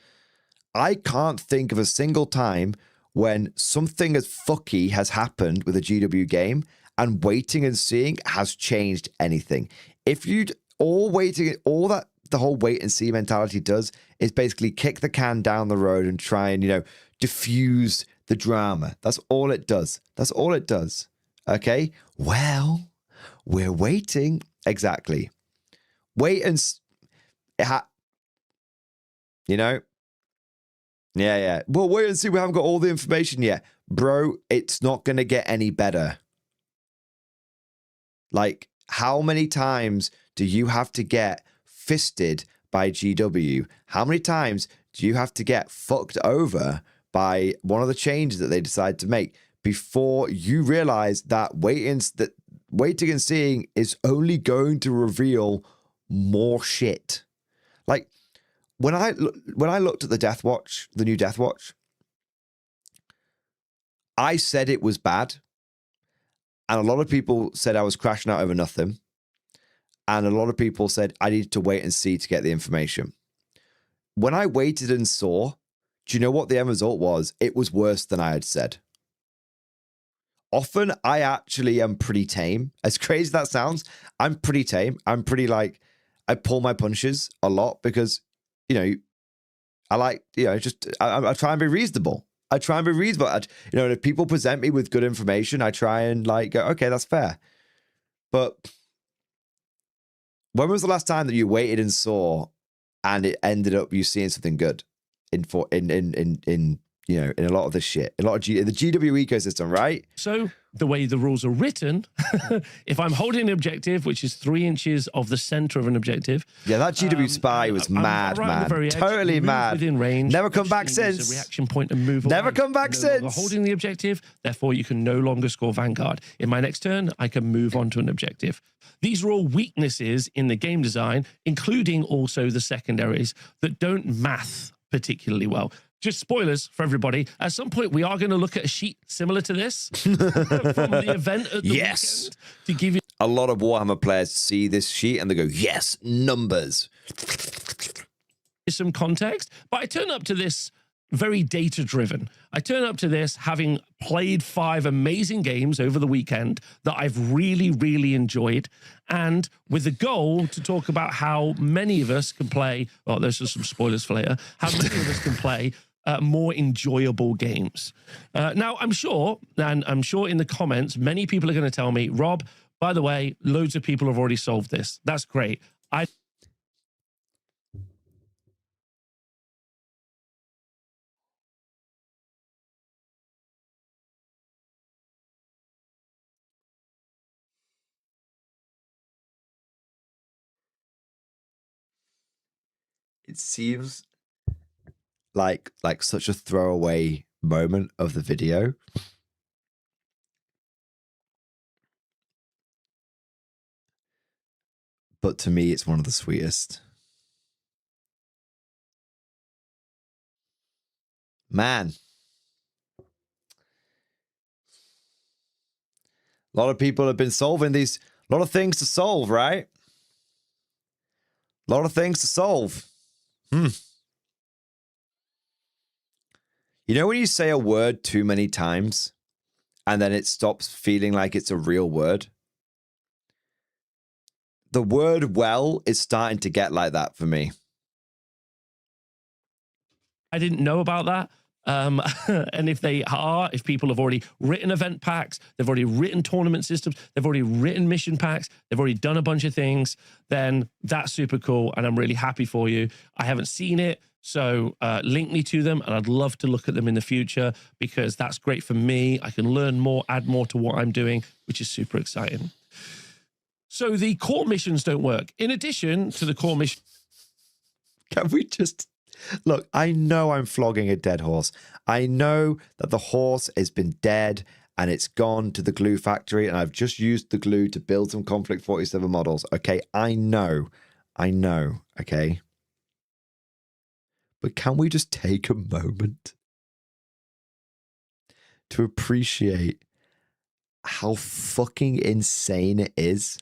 Speaker 1: I can't think of a single time when something as fucky has happened with a GW game and waiting and seeing has changed anything. If you'd all that the whole wait and see mentality does is basically kick the can down the road and try and, you know, diffuse the drama. That's all it does. That's all it does. Okay? Well, we're waiting. Exactly. Wait and you know? Yeah. Well, wait and see. We haven't got all the information yet. Bro, it's not going to get any better. Like, how many times do you have to get fisted by GW? How many times do you have to get fucked over by one of the changes that they decide to make before you realize that waiting and seeing is only going to reveal more shit? Like, when I looked at the Death Watch, the new Death Watch, I said it was bad. And a lot of people said I was crashing out over nothing. And a lot of people said I needed to wait and see to get the information. When I waited and saw, do you know what the end result was? It was worse than I had said. Often I actually am pretty tame. As crazy as that sounds, I'm pretty tame. I'm pretty like, I pull my punches a lot because, you know, I like, you know, I try and be reasonable. And if people present me with good information, I try and like go, okay, that's fair. But when was the last time that you waited and saw and it ended up you seeing something good in you know, in a lot of this shit, the GW ecosystem, right?
Speaker 2: So the way the rules are written, if I'm holding an objective, which is 3 inches of the center of an objective.
Speaker 1: Yeah, that GW spy was mad, man. Totally mad.
Speaker 2: Within range.
Speaker 1: Never come back since.
Speaker 2: A reaction point and move away.
Speaker 1: Never come back since.
Speaker 2: Holding the objective, therefore you can no longer score Vanguard. In my next turn, I can move on to an objective. These are all weaknesses in the game design, including also the secondaries that don't math particularly well. Just spoilers for everybody. At some point, we are going to look at a sheet similar to this from the event at the weekend to give you.
Speaker 1: A lot of Warhammer players see this sheet and they go, yes, numbers.
Speaker 2: some context. But I turn up to this very data-driven. I turn up to this having played 5 amazing games over the weekend that I've really, really enjoyed, and with the goal to talk about how many of us can play, well, those are some spoilers for later, how many of us can play more enjoyable games. Now, I'm sure in the comments, many people are going to tell me, Rob, by the way, loads of people have already solved this. That's great.
Speaker 1: It seems like such a throwaway moment of the video. But to me, it's one of the sweetest. Man. A lot of people have been solving these. A lot of things to solve, right? A lot of things to solve. You know when you say a word too many times and then it stops feeling like it's a real word? The word well is starting to get like that for me.
Speaker 2: I didn't know about that. And if people have already written event packs, they've already written tournament systems, they've already written mission packs, they've already done a bunch of things, then that's super cool. And I'm really happy for you. I haven't seen it. So link me to them, and I'd love to look at them in the future because that's great for me. I can learn more, add more to what I'm doing, which is super exciting. So the core missions don't work. In addition to the core mission.
Speaker 1: Can we just... Look, I know I'm flogging a dead horse. I know that the horse has been dead and it's gone to the glue factory and I've just used the glue to build some Conflict 47 models. Okay, I know, okay? But can we just take a moment to appreciate how fucking insane it is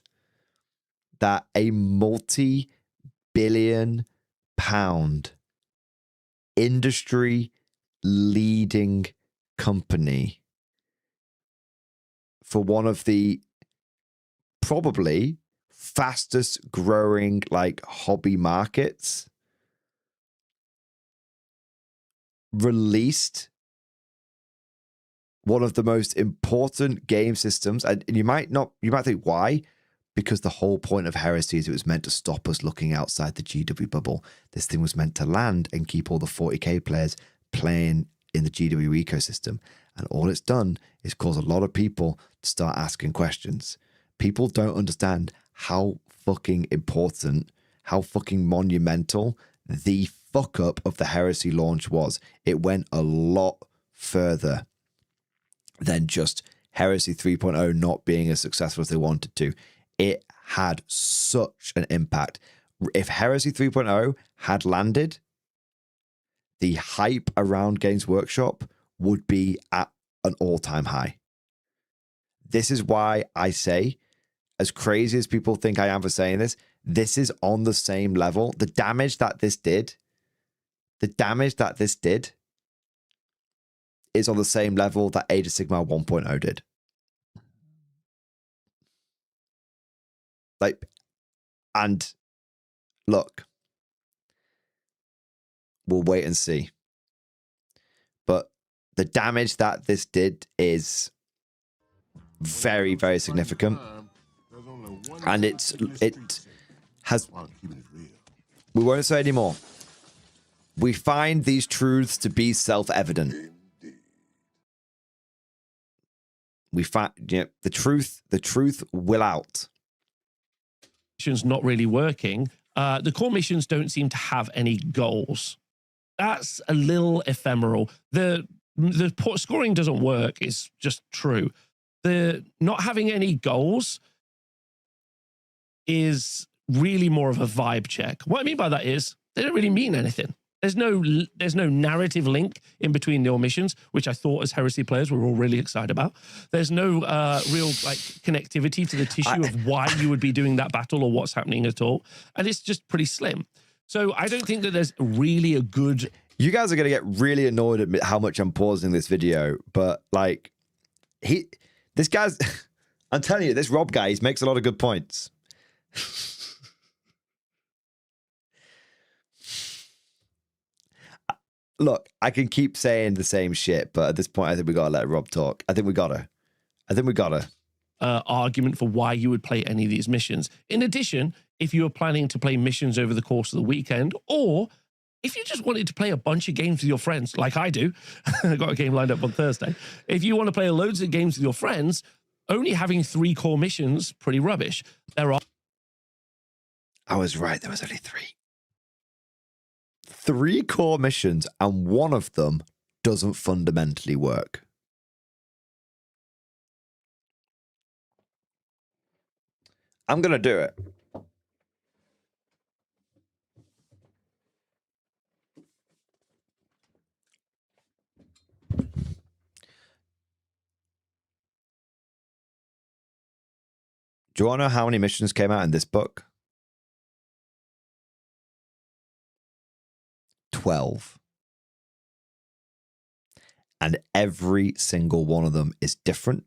Speaker 1: that a multi-billion-pound industry leading company for one of the probably fastest growing like hobby markets released one of the most important game systems. And you might think why? Because the whole point of Heresy is it was meant to stop us looking outside the GW bubble. This thing was meant to land and keep all the 40k players playing in the GW ecosystem. And all it's done is cause a lot of people to start asking questions. People don't understand how fucking important, how fucking monumental the fuck up of the Heresy launch was. It went a lot further than just Heresy 3.0 not being as successful as they wanted to. It had such an impact. If Heresy 3.0 had landed, the hype around Games Workshop would be at an all-time high. This is why I say, as crazy as people think I am for saying this, this is on the same level. The damage that this did is on the same level that Age of Sigmar 1.0 did. Like, and look, we'll wait and see. But the damage that this did is very, very significant. And it has, we won't say anymore. We find these truths to be self-evident. We find, you know, the truth will out.
Speaker 2: Missions not really working. The core missions don't seem to have any goals. That's a little ephemeral. The scoring doesn't work is just true. The not having any goals is really more of a vibe check. What I mean by that is they don't really mean anything. There's no narrative link in between your missions, which I thought as Heresy players we were all really excited about. There's no real like connectivity to the tissue of why you would be doing that battle or what's happening at all. And it's just pretty slim. So I don't think that there's really a good...
Speaker 1: You guys are going to get really annoyed at how much I'm pausing this video, but like, this guy's, I'm telling you, this Rob guy, he makes a lot of good points. Look, I can keep saying the same shit, but at this point, I think we got to let Rob talk. I think we got to.
Speaker 2: Argument for why you would play any of these missions. In addition, if you were planning to play missions over the course of the weekend, or if you just wanted to play a bunch of games with your friends, like I do, I got a game lined up on Thursday. If you want to play loads of games with your friends, only having 3 core missions, pretty rubbish.
Speaker 1: I was right. There was only 3. 3 core missions, and one of them doesn't fundamentally work. I'm going to do it. Do you want to know how many missions came out in this book? 12. And every single one of them is different.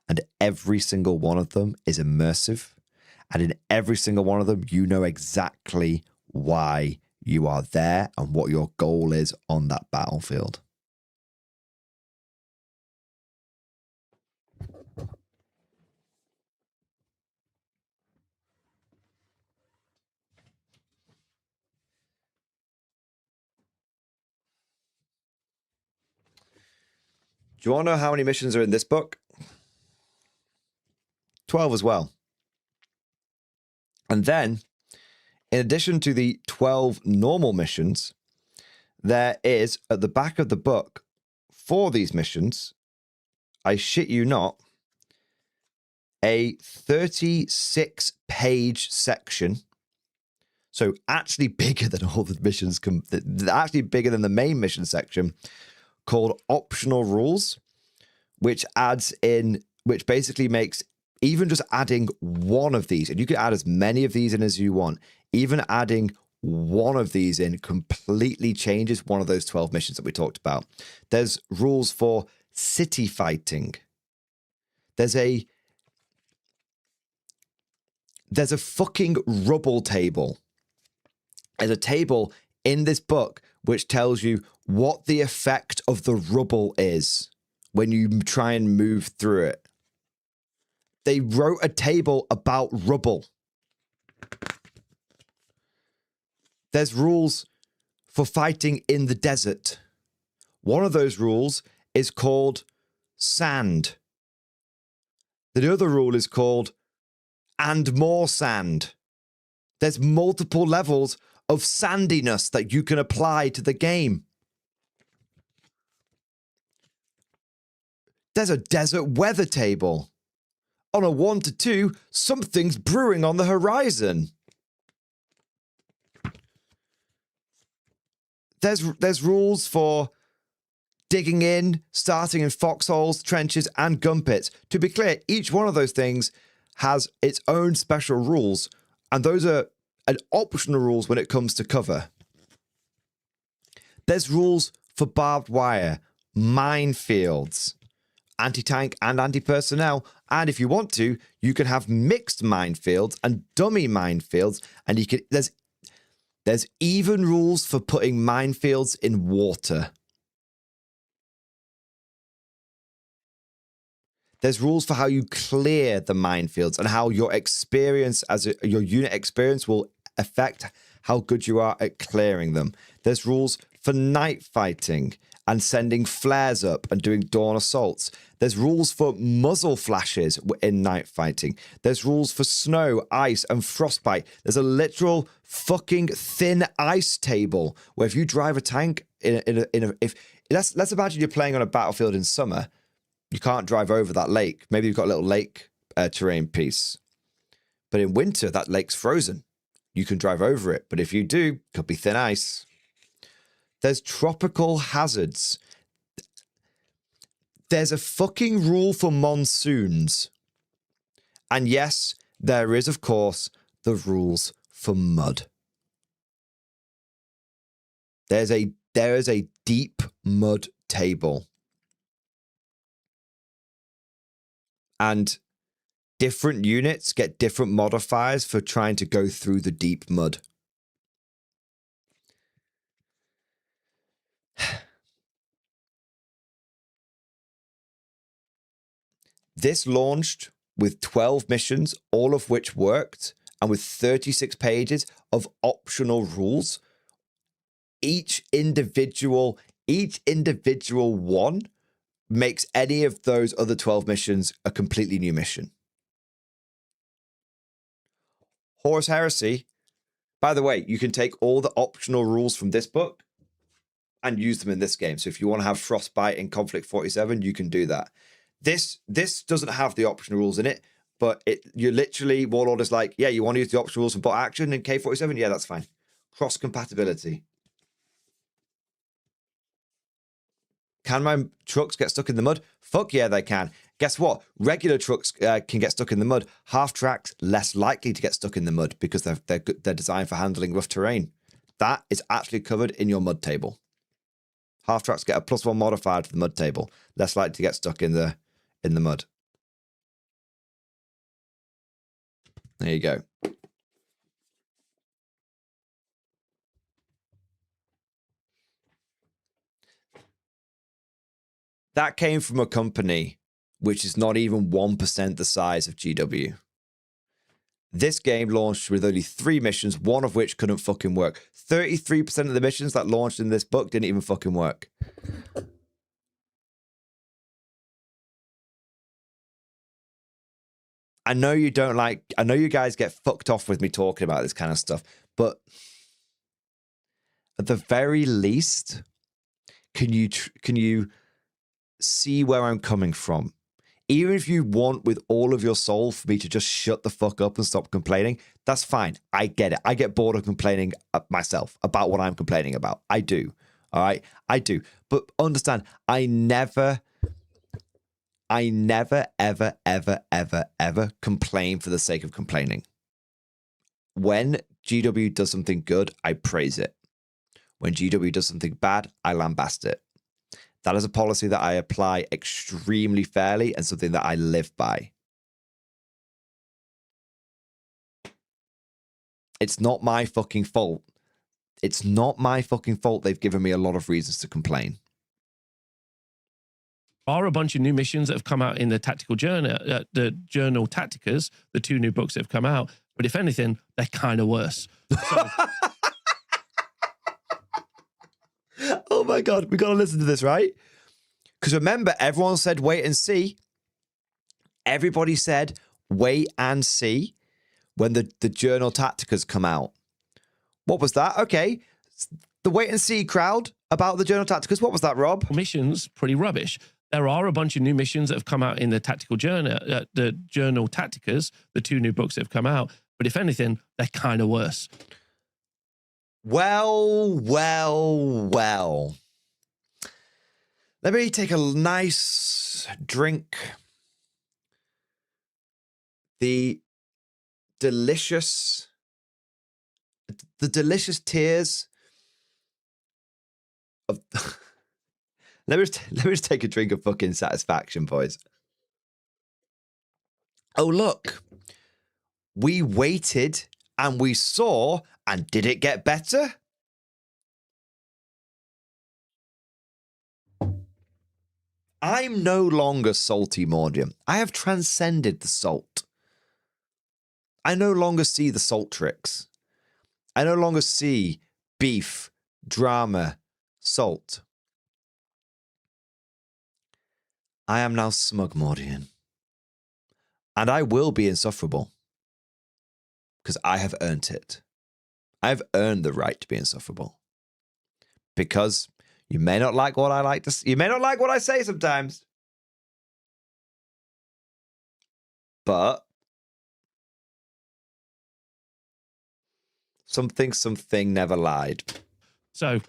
Speaker 1: And every single one of them is immersive. And in every single one of them, you know exactly why you are there and what your goal is on that battlefield. Do you want to know how many missions are in this book? 12 as well. And then, in addition to the 12 normal missions, there is, at the back of the book, for these missions, I shit you not, a 36-page section. So actually bigger than all the missions, actually bigger than the main mission section, called Optional Rules, which basically makes even just adding one of these, and you can add as many of these in as you want, even adding one of these in completely changes one of those 12 missions that we talked about. There's rules for city fighting. There's a fucking rubble table. There's a table in this book which tells you what the effect of the rubble is when you try and move through it. They wrote a table about rubble. There's rules for fighting in the desert. One of those rules is called sand. The other rule is called and more sand. There's multiple levels of sandiness that you can apply to the game. There's a desert weather table. On a 1 to 2, something's brewing on the horizon. There's rules for digging in, starting in foxholes, trenches, and gun pits. To be clear, each one of those things has its own special rules, and those are optional rules when it comes to cover. There's rules for barbed wire, minefields, anti-tank and anti-personnel, and if you want to, you can have mixed minefields and dummy minefields, and you can there's even rules for putting minefields in water. There's rules for how you clear the minefields and how your experience your unit experience will affect how good you are at clearing them. There's rules for night fighting and sending flares up and doing dawn assaults. There's rules for muzzle flashes in night fighting. There's rules for snow, ice, and frostbite. There's a literal fucking thin ice table where if you drive a tank let's imagine you're playing on a battlefield in summer. You can't drive over that lake. Maybe you've got a little lake terrain piece. But in winter, that lake's frozen. You can drive over it. But if you do, could be thin ice. There's tropical hazards. There's a fucking rule for monsoons. And yes, there is, of course, the rules for mud. There is a deep mud table. And different units get different modifiers for trying to go through the deep mud. This launched with 12 missions, all of which worked, and with 36 pages of optional rules. Each individual one makes any of those other 12 missions a completely new mission. Horus Heresy, by the way, you can take all the optional rules from this book and use them in this game. So if you want to have Frostbite in Conflict 47, you can do that. This doesn't have the optional rules in it, but you literally, Warlord is like, yeah, you want to use the optional rules from bot action in K47? Yeah, that's fine. Cross compatibility. Can my trucks get stuck in the mud? Fuck yeah, they can. Guess what? Regular trucks can get stuck in the mud. Half tracks, less likely to get stuck in the mud because they're designed for handling rough terrain. That is actually covered in your mud table. Half tracks get a +1 modifier to the mud table. Less likely to get stuck in the mud. There you go. That came from a company which is not even 1% the size of GW. This game launched with only 3 missions, one of which couldn't fucking work. 33% of the missions that launched in this book didn't even fucking work. I know you don't like, I know you guys get fucked off with me talking about this kind of stuff, but at the very least, can you see where I'm coming from? Even if you want with all of your soul for me to just shut the fuck up and stop complaining, that's fine. I get it. I get bored of complaining myself about what I'm complaining about. I do. All right? I do. But understand, I never, ever, ever complain for the sake of complaining. When GW does something good, I praise it. When GW does something bad, I lambast it. That is a policy that I apply extremely fairly and something that I live by. It's not my fucking fault. It's not my fucking fault they've given me a lot of reasons to complain.
Speaker 2: Are a bunch of new missions that have come out in the Tactical Journal, the Journal Tacticas, the 2 new books that have come out. But if anything, they're kind of worse. So
Speaker 1: oh my God, we got to listen to this, right? Because remember, everyone said wait and see. Everybody said wait and see when the Journal Tacticas come out. What was that? Okay. The wait and see crowd about the Journal Tacticas. What was that, Rob?
Speaker 2: Missions, pretty rubbish. There are a bunch of new missions that have come out in the Tactical Journal, the Journal Tacticas, the 2 new books that have come out. But if anything, they're kind of worse.
Speaker 1: Well. Let me take a nice drink. The delicious tears of... let me just take a drink of fucking satisfaction, boys. Oh, look. We waited and we saw, and did it get better? I'm no longer salty Mordian. I have transcended the salt. I no longer see the salt tricks. I no longer see beef, drama, salt. I am now smug Mordian. And I will be insufferable. Because I have earned it. I have earned the right to be insufferable. Because you may not like what I like to. You may not like what I say sometimes. But something never lied.
Speaker 2: So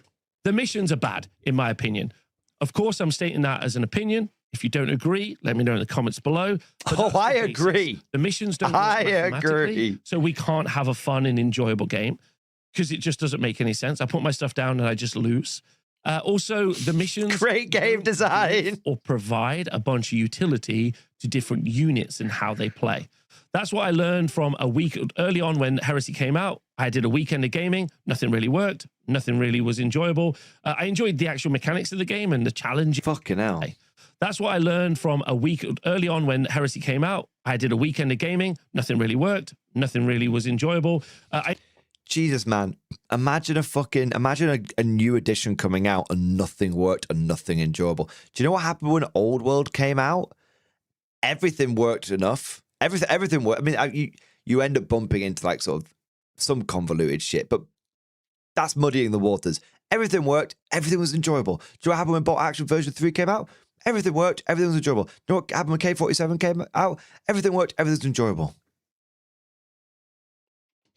Speaker 2: the missions are bad, in my opinion. Of course, I'm stating that as an opinion. If you don't agree, let me know in the comments below.
Speaker 1: Oh, I agree.
Speaker 2: The missions don't work mathematically, so we can't have a fun and enjoyable game. because it just doesn't make any sense. I put my stuff down and I just lose. Also, the missions
Speaker 1: Great game design.
Speaker 2: or provide a bunch of utility to different units and how they play. That's what I learned from a week early on when Heresy came out. I did a weekend of gaming. Nothing really worked. Nothing really was enjoyable. I enjoyed the actual mechanics of the game and the challenge.
Speaker 1: Fucking hell.
Speaker 2: That's what I learned from a week early on when Heresy came out. I did a weekend of gaming. Nothing really worked. Nothing really was enjoyable.
Speaker 1: Jesus, man. Imagine a new edition coming out and nothing worked and nothing enjoyable. Do you know what happened when Old World came out? Everything worked enough. Everything worked. I mean, you end up bumping into like sort of some convoluted shit, but that's muddying the waters. Everything worked. Everything was enjoyable. Do you know what happened when Bolt Action version 3 came out? Everything worked. Everything was enjoyable. Do you know what happened when K-47 came out? Everything worked. Everything was enjoyable.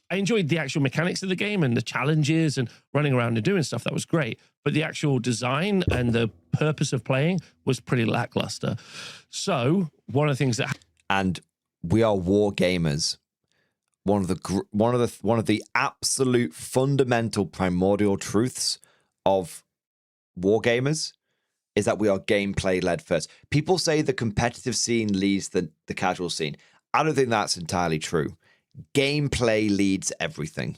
Speaker 2: I enjoyed the actual mechanics of the game and the challenges and running around and doing stuff. That was great. But the actual design and the purpose of playing was pretty lackluster. So one of the things that...
Speaker 1: And we are war gamers. One of the absolute fundamental primordial truths of war gamers is that we are gameplay led first. People say the competitive scene leads the casual scene. I don't think that's entirely true. Gameplay leads everything.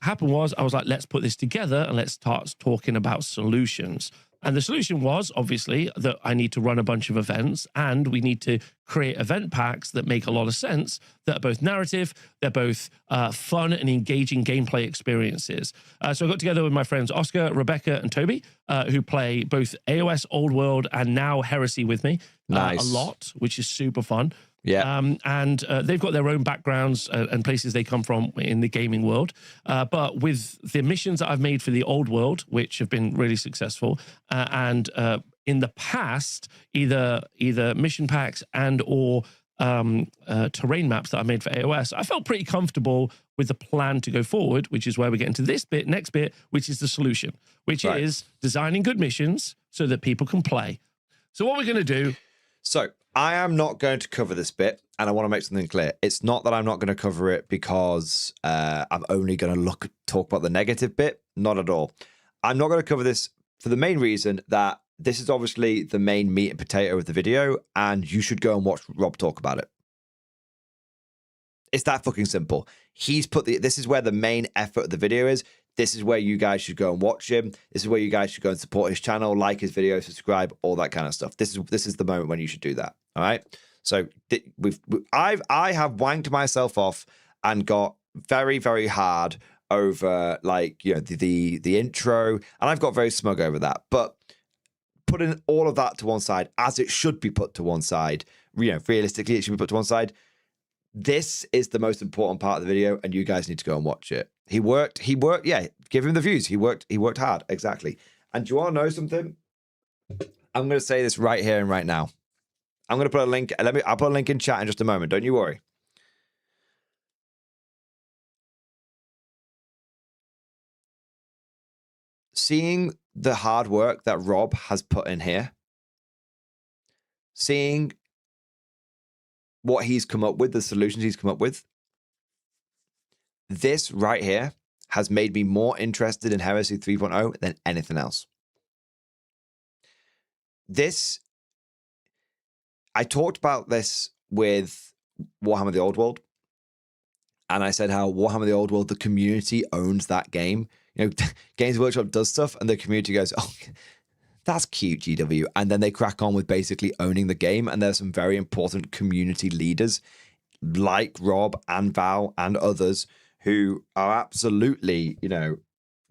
Speaker 2: Happened was I was like, let's put this together and let's start talking about solutions. And the solution was obviously that I need to run a bunch of events and we need to create event packs that make a lot of sense, that are both narrative, they're both fun and engaging gameplay experiences. So I got together with my friends Oscar, Rebecca, and Toby, who play both AOS Old World and now Heresy with me a lot, which is super fun.
Speaker 1: Yeah.
Speaker 2: And they've got their own backgrounds and places they come from in the gaming world. But with the missions that I've made for the Old World, which have been really successful, and in the past, either mission packs and or terrain maps that I made for AOS, I felt pretty comfortable with the plan to go forward, which is where we get into this bit, next bit, which is the solution, which is designing good missions so that people can play. So what we're going to do...
Speaker 1: So I am not going to cover this bit, and I want to make something clear. It's not that I'm not going to cover it because I'm only going to talk about the negative bit. Not at all. I'm not going to cover this for the main reason that this is obviously the main meat and potato of the video, and you should go and watch Rob talk about it. It's that fucking simple. He's put this is where the main effort of the video is. This is where you guys should go and watch him. This is where you guys should go and support his channel, like his video, subscribe, all that kind of stuff. This is the moment when you should do that. All right. So I have wanked myself off and got very, very hard over like, you know, the intro, and I've got very smug over that. But putting all of that to one side, as it should be put to one side, you know, realistically, it should be put to one side. This is the most important part of the video, and you guys need to go and watch it. He worked, yeah, give him the views. He worked hard, exactly. And do you want to know something? I'm going to say this right here and right now. I'm going to put a link, I'll put a link in chat in just a moment, don't you worry. Seeing the hard work that Rob has put in here, seeing what he's come up with, the solutions he's come up with, this right here has made me more interested in Heresy 3.0 than anything else. I talked about this with Warhammer the Old World, and I said how Warhammer the Old World, the community owns that game. You know, Games Workshop does stuff, and the community goes, oh, that's cute, GW. And then they crack on with basically owning the game, and there's some very important community leaders like Rob and Val and others who are absolutely, you know,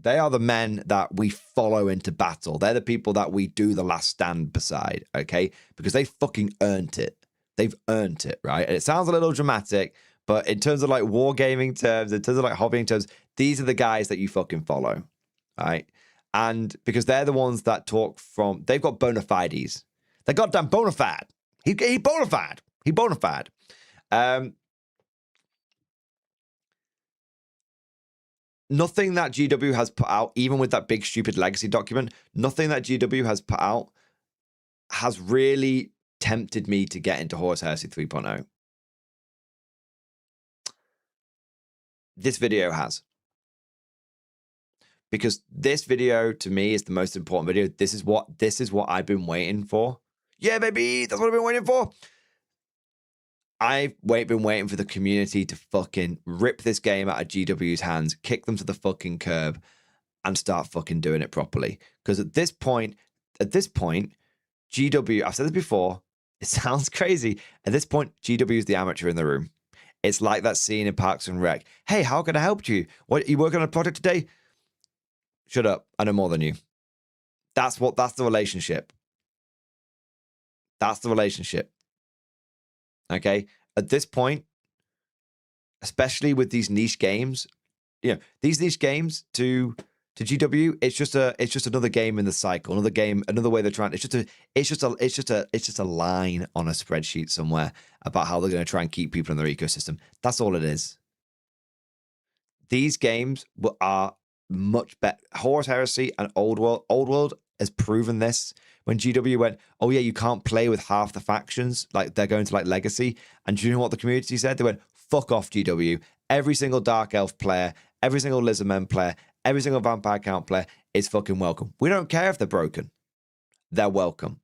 Speaker 1: they are the men that we follow into battle. They're the people that we do the last stand beside, okay? Because they fucking earned it. They've earned it, right? And it sounds a little dramatic, but in terms of like wargaming terms, in terms of like hobbying terms, these are the guys that you fucking follow, right? And because they're the ones that talk from, they've got bona fides. They're goddamn bona fide. He bona fide. He bona fide. Nothing that GW has put out, even with that big stupid legacy document, nothing that GW has put out has really tempted me to get into Horus Heresy 3.0. This video has. because this video to me is the most important video. This is what I've been waiting for. Yeah, baby, that's what I've been waiting for. I've been waiting for the community to fucking rip this game out of GW's hands, kick them to the fucking curb, and start fucking doing it properly. Because at this point, GW, I've said this before, it sounds crazy. At this point, GW is the amateur in the room. It's like that scene in Parks and Rec. Hey, how can I help you? What, you working on a project today? Shut up. I know more than you. That's the relationship. That's the relationship. Okay? At this point, especially with these niche games, these niche games to GW, it's just another game in the cycle, another game, another way they're trying. It's just a line on a spreadsheet somewhere about how they're going to try and keep people in their ecosystem. That's all it is. These games are much better. Horus Heresy and Old World has proven this. When GW went, oh yeah, you can't play with half the factions, like they're going to like Legacy. And do you know what the community said? They went, fuck off, GW. Every single Dark Elf player, every single Lizardmen player, every single Vampire Count player is fucking welcome. We don't care if they're broken. They're welcome.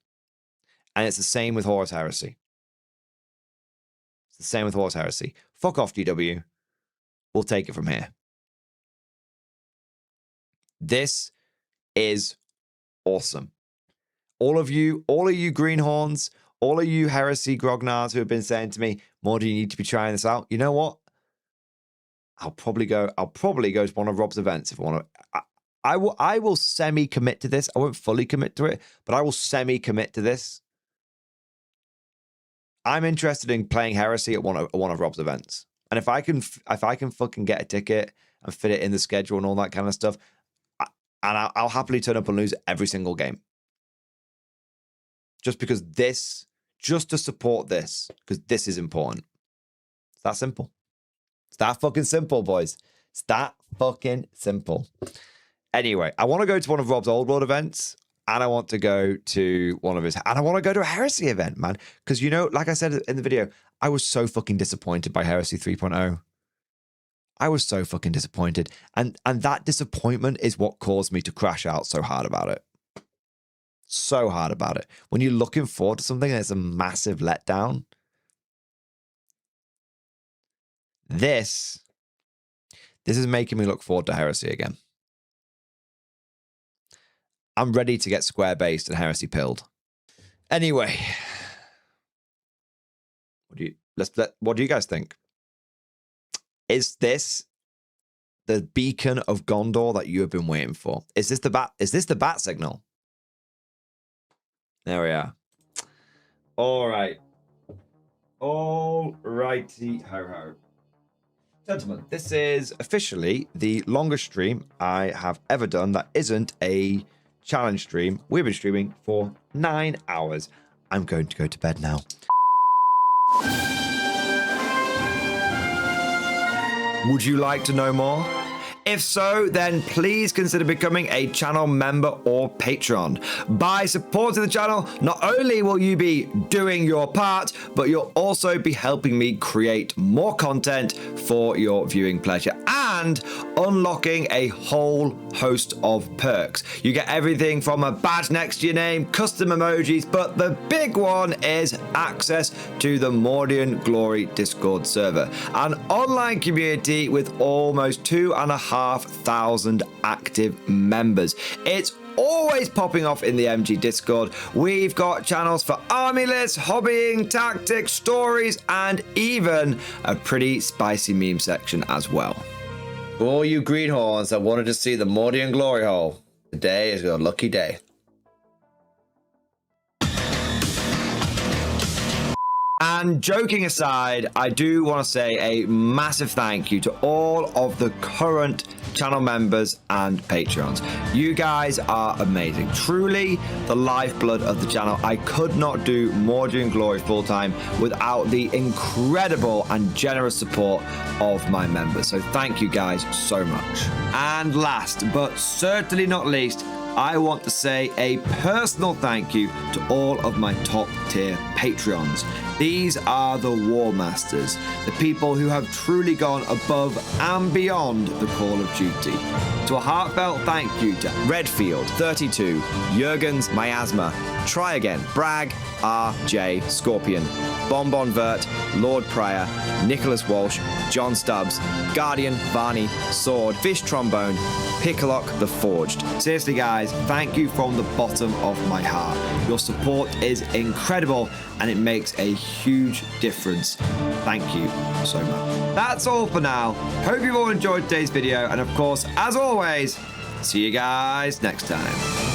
Speaker 1: And it's the same with Horus Heresy. It's the same with Horus Heresy. Fuck off, GW. We'll take it from here. This is awesome. All of you greenhorns, all of you Heresy grognards who have been saying to me, Mordy, you need to be trying this out. You know what? I'll probably go to one of Rob's events if I want to. I will semi-commit to this. I won't fully commit to it, but I will semi-commit to this. I'm interested in playing Heresy at one of Rob's events. And if I can fucking get a ticket and fit it in the schedule and all that kind of stuff, I'll happily turn up and lose every single game. Just to support this, because this is important. It's that simple. It's that fucking simple, boys. It's that fucking simple. Anyway, I want to go to one of Rob's Old World events, and I want to go to I want to go to a Heresy event, man. Because, like I said in the video, I was so fucking disappointed by Heresy 3.0. I was so fucking disappointed. And that disappointment is what caused me to crash out so hard about it. So hard about it. When you're looking forward to something and it's a massive letdown. This is making me look forward to Heresy again. I'm ready to get square-based and Heresy pilled. Anyway. What do you guys think? Is this the beacon of Gondor that you have been waiting for? Is this the bat signal? There we are. All right. All righty ho ho. Gentlemen, this is officially the longest stream I have ever done that isn't a challenge stream. We've been streaming for 9 hours. I'm going to go to bed now. Would you like to know more? If so, then please consider becoming a channel member or patron. By supporting the channel, not only will you be doing your part, but you'll also be helping me create more content for your viewing pleasure and unlocking a whole host of perks. You get everything from a badge next to your name, custom emojis, but the big one is access to the Mordian Glory Discord server, an online community with almost 2,500 active members. It's always popping off in the MG Discord. We've got channels for army lists, hobbying, tactics, stories, and even a pretty spicy meme section as well. For all you greenhorns that wanted to see the Mordian glory hole, today is your lucky day. And joking aside, I do want to say a massive thank you to all of the current channel members and patrons. You guys are amazing. Truly the lifeblood of the channel. I could not do Mordian Glory full-time without the incredible and generous support of my members. So thank you guys so much. And last but certainly not least, I want to say a personal thank you to all of my top tier Patreons. These are the War Masters, the people who have truly gone above and beyond the call of duty. So a heartfelt thank you to Redfield, 32, Jurgens, Miasma, Try Again, Bragg, RJ, Scorpion, Bonbon Vert, Lord Pryor, Nicholas Walsh, John Stubbs, Guardian, Varney, Sword, Fish Trombone, Picklock the Forged. Seriously guys, thank you from the bottom of my heart. Your support is incredible and it makes a huge difference. Thank you so much. That's all for now. Hope you've all enjoyed today's video, and of course, as always, see you guys next time.